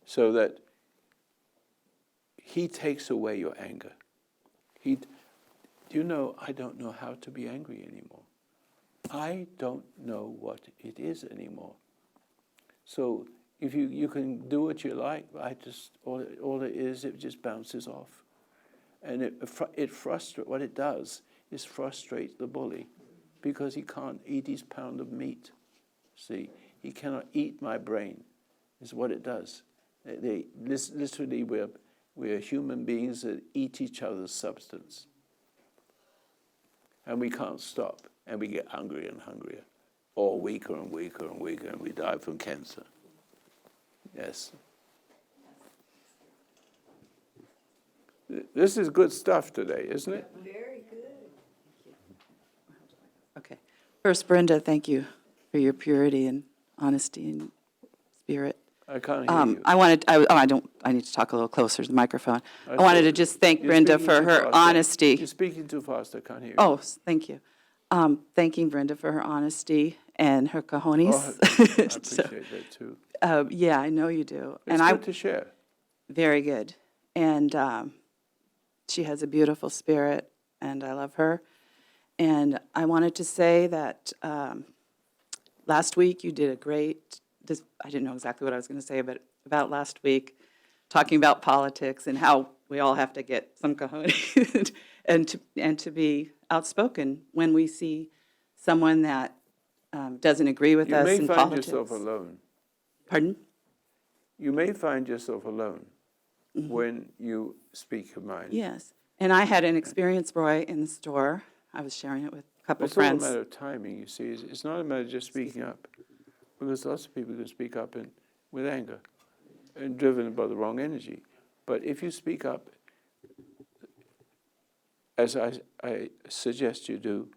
so that He takes away your anger. Do you know, I don't know how to be angry anymore. I don't know what it is anymore. So if you can do what you like, all it is, it just bounces off. And it frustrates, what it does is frustrate the bully, because he can't eat his pound of meat. See, he cannot eat my brain, is what it does. Literally, we're human beings that eat each other's substance. And we can't stop, and we get hungrier and hungrier, or weaker and weaker and weaker, and we die from cancer. Yes. This is good stuff today, isn't it? Very good. Okay. First, Brenda, thank you for your purity and honesty and spirit. I can't hear you. I need to talk a little closer to the microphone. I wanted to just thank You're Brenda speaking for too her fast. honesty. You're speaking too fast, I can't hear you. Oh, thank you. Thanking Brenda for her honesty and her cojones. I appreciate that too. Yeah, I know you do. It's And good to share. very good. And she has a beautiful spirit, and I love her. And I wanted to say that last week you did a great, I didn't know exactly what I was going to say, but about last week, talking about politics and how we all have to get some cojones and to be outspoken when we see someone that doesn't agree with You us may in find politics. yourself alone. Pardon? You may find yourself alone when you speak your mind. Yes. And I had an experience, Roy, in the store. I was sharing it with a couple It's all a friends. matter of timing, you see. It's not a matter of just speaking up. Because lots of people can speak up with anger. and driven by the wrong energy. But if you speak up, as I suggest you do,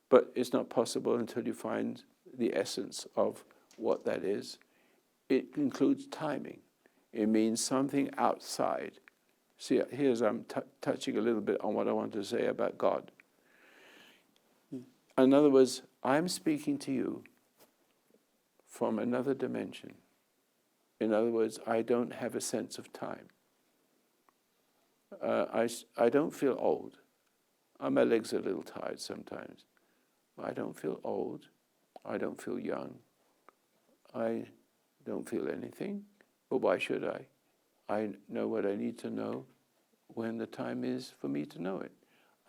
but it's not possible until you find the essence of what that is. It includes timing. It means something outside. See, here's I'm touching a little bit on what I want to say about God. In other words, I'm speaking to you from another dimension. In other words, I don't have a sense of time. I don't feel old. My legs are a little tired sometimes. I don't feel old. I don't feel young. I don't feel anything. But why should I? I know what I need to know when the time is for me to know it.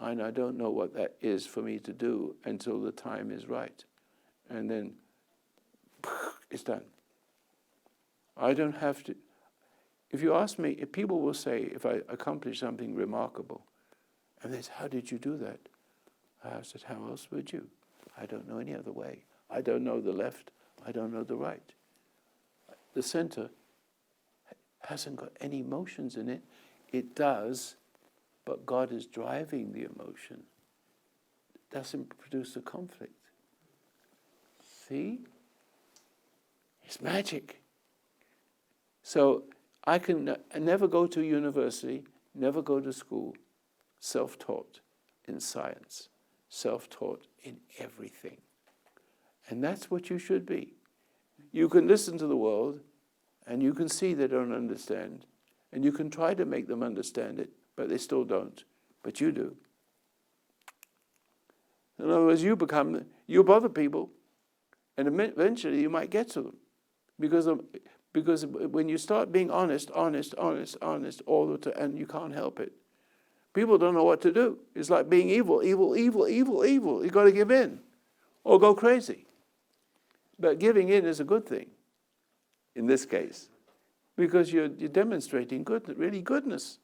And I don't know what that is for me to do until the time is right. And then it's done. I don't have to. If you ask me, if people will say, if I accomplish something remarkable, and they say, how did you do that? I said, how else would you? I don't know any other way. I don't know the left. I don't know the right. The center hasn't got any emotions in it. It does, but God is driving the emotion. It doesn't produce a conflict. See? It's magic. So I can never go to university, never go to school, self-taught in science, self-taught in everything. And that's what you should be. You can listen to the world, and you can see they don't understand, and you can try to make them understand it, but they still don't. But you do. In other words, you bother people, and eventually you might get to them. Because when you start being honest all the time, and you can't help it, people don't know what to do. It's like being evil. You've got to give in or go crazy. But giving in is a good thing in this case, because you're demonstrating really goodness.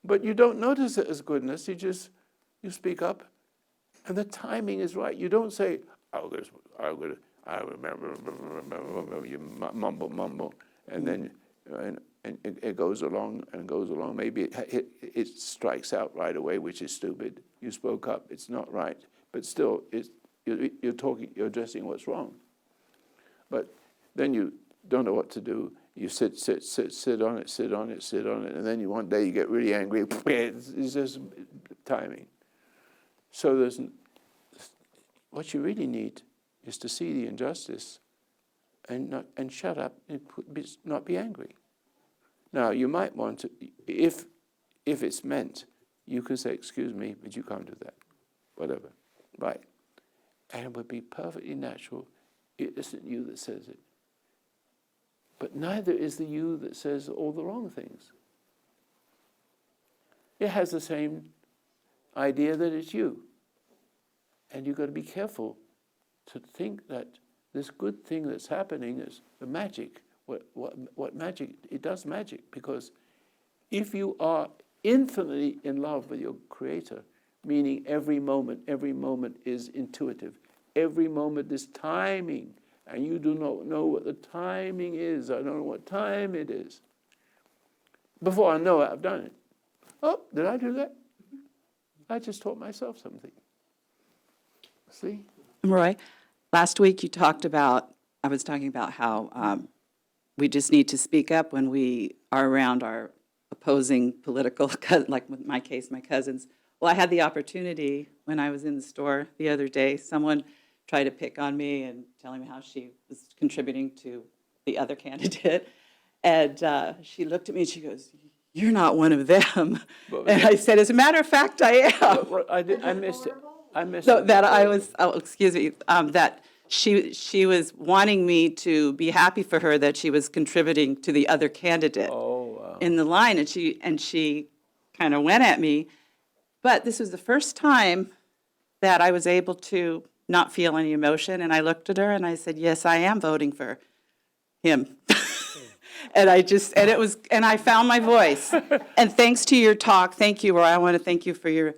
But you don't notice it as goodness. You speak up, and the timing is right. You don't say, I remember, you mumble, and then and it goes along and goes along. Maybe it strikes out right away, which is stupid. You spoke up. It's not right, but still, you're addressing what's wrong. But then you don't know what to do. You sit on it, and then one day you get really angry. It's just timing. So what you really need is to see the injustice and shut up and not be angry. Now, you might want to, if it's meant, you can say, excuse me, but you can't do that. Whatever. Right. And it would be perfectly natural. It isn't you that says it. But neither is the you that says all the wrong things. It has the same idea that it's you. And you've got to be careful to think that this good thing that's happening is the magic. What magic? It does magic, because if you are infinitely in love with your Creator, meaning every moment is intuitive, every moment is timing, and you do not know what the timing is. I don't know what time it is. Before I know it, I've done it. Oh, did I do that? I just taught myself something. See? Roy, last week I was talking about how we just need to speak up when we are around our opposing political, like in my case, my cousins. Well, I had the opportunity when I was in the store the other day, someone tried to pick on me and telling me how she was contributing to the other candidate. And she looked at me and she goes, "You're not one of them." And I said, "As a matter of fact, I am." I missed it. I missed So it. that I was, excuse me, that she was wanting me to be happy for her that she was contributing to the other candidate in the line, and she kind of went at me. But this was the first time that I was able to not feel any emotion, and I looked at her and I said, "Yes, I am voting for him." And I found my voice. And thanks to your talk, thank you, Roy. I want to thank you for your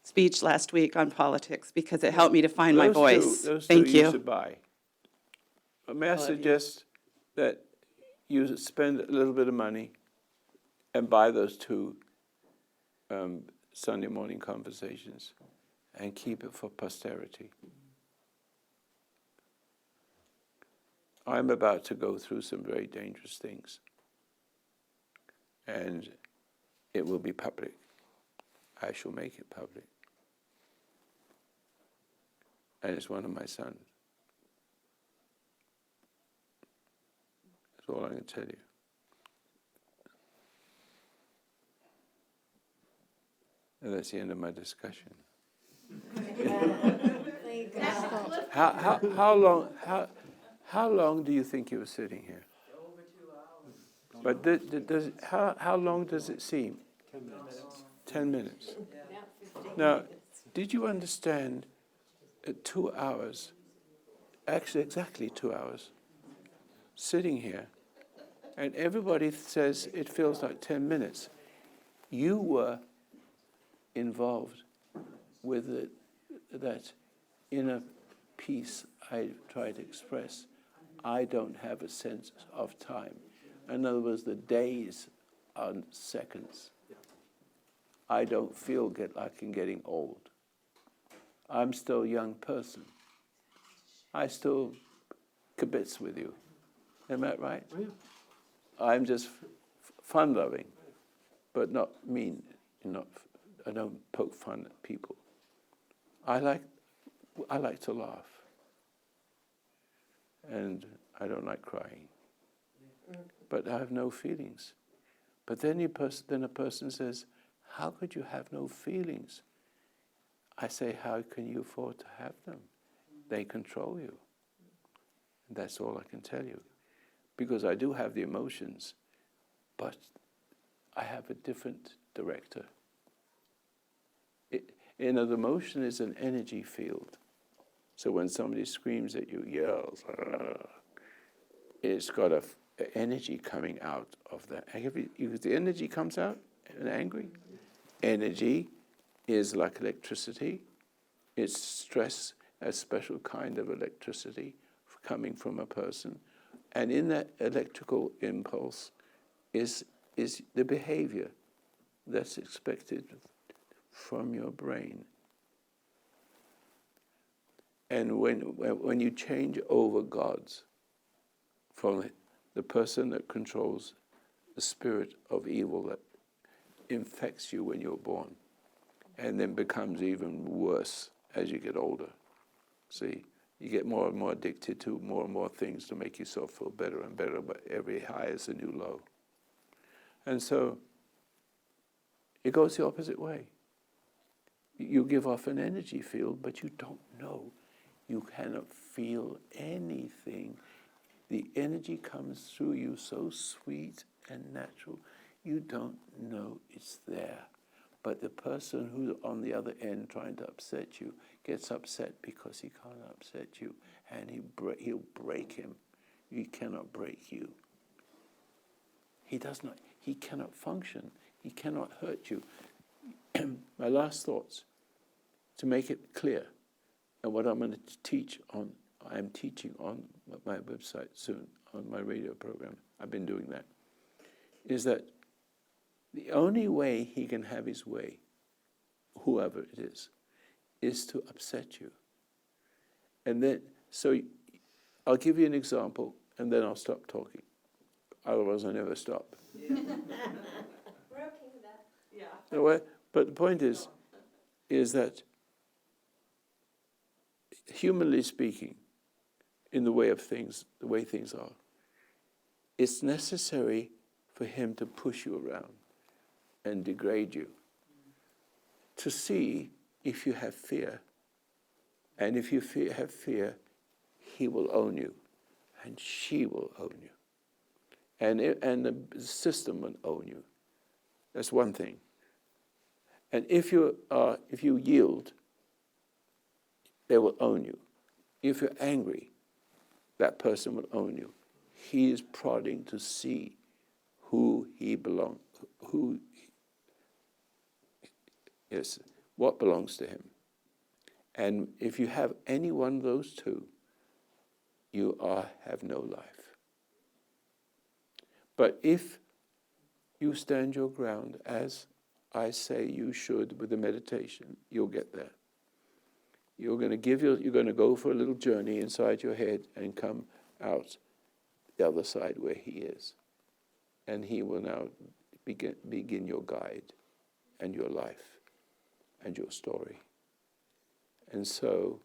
speech last week on politics, because it helped me to find my voice. Those Thank two you you. should buy. May I suggest that you spend a little bit of money and buy those two Sunday morning conversations and keep it for posterity. I'm about to go through some very dangerous things, and it will be public. I shall make it public. And it's one of my sons. That's all I can tell you. And that's the end of my discussion. How long do you think you were sitting here? Over 2 hours. But how long does it seem? 10 minutes. 10 minutes. Now, did you understand 2 hours, actually exactly 2 hours, sitting here, and everybody says it feels like 10 minutes. You were involved with that inner peace I try to express. I don't have a sense of time. In other words, the days are seconds. I don't feel like I'm getting old. I'm still a young person. I still kibitz with you. Am I right? Oh, yeah. I'm just fun-loving, but not mean. I don't poke fun at people. I like to laugh, and I don't like crying. But I have no feelings. But then a person says, "How could you have no feelings?" I say, "How can you afford to have them? They control you." And that's all I can tell you. Because I do have the emotions, but I have a different director. The emotion is an energy field. So when somebody screams at you, yells, it's got an energy coming out of that. If the energy comes out and angry, energy is like electricity. It's stress, a special kind of electricity coming from a person. And in that electrical impulse is the behavior that's expected from your brain. And when you change over gods from the person that controls the spirit of evil that infects you when you're born, and then becomes even worse as you get older. See? You get more and more addicted to more and more things to make yourself feel better and better, but every high is a new low. And so it goes the opposite way. You give off an energy field, but you don't know. You cannot feel anything. The energy comes through you so sweet and natural, you don't know it's there. But the person who's on the other end trying to upset you gets upset because he can't upset you, and he'll break him. He cannot break you. He cannot function. He cannot hurt you. My last thoughts, to make it clear, and what I'm going to teach on, I'm teaching on my website soon, on my radio program, I've been doing that, is that the only way he can have his way, whoever it is to upset you. And then, so I'll give you an example, and then I'll stop talking. Otherwise, I never stop. We're okay with that. Yeah. But the point is that, humanly speaking, in the way things are, it's necessary for him to push you around and degrade you, to see if you have fear. And if you have fear, he will own you, and she will own you, and the system will own you. That's one thing. And if you yield, they will own you. If you're angry, that person will own you. He is prodding to see what belongs to him. And if you have any one of those two, you have no life. But if you stand your ground, as I say you should with the meditation, you'll get there. You're going to go for a little journey inside your head and come out the other side where he is. And he will now begin your guide and your life and your story. And so,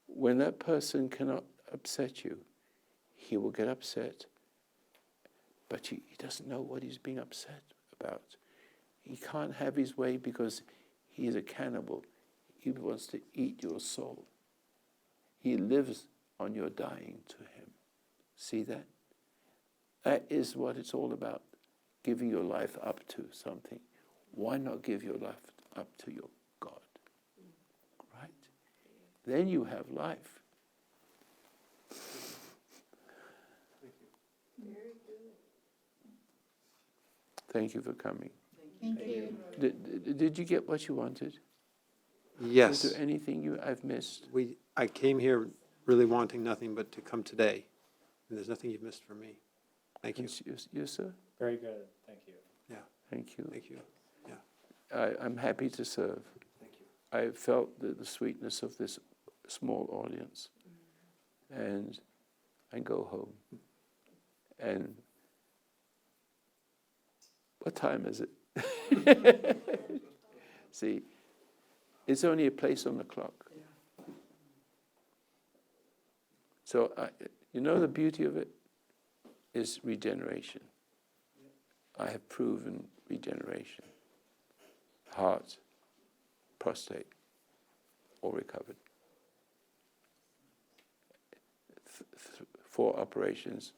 when that person cannot upset you, he will get upset, but he doesn't know what he's being upset about. He can't have his way because he is a cannibal. He wants to eat your soul. He lives on your dying to him. See that? That is what it's all about, giving your life up to something. Why not give your life up to your God? Right? Then you have life. Thank you for coming. Thank you. Did you get what you wanted? Yes. Is there anything I've missed? I came here really wanting nothing but to come today, and there's nothing you've missed from me. Thank you. Yes, sir? Very good, thank you. Yeah, Thank you. thank you. Yeah, I'm happy to serve. thank you. I felt the sweetness of this small audience. And I go home. And what time is it? See, it's only a place on the clock. So, you know the beauty of it is regeneration. I have proven regeneration. Heart, prostate, all recovered. 4 operations,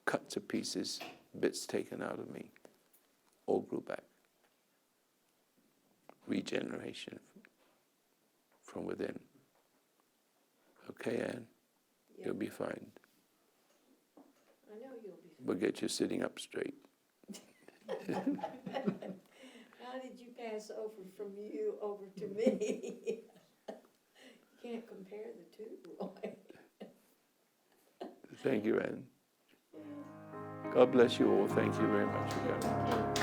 cut to pieces, bits taken out of me, all grew back. Regeneration from within. Okay, Anne? You'll be fine. I know you'll be. We'll get you sitting up straight. How did you pass over from you over to me? You can't compare the two, Roy. Thank you, Anne. God bless you all. Thank you very much for coming.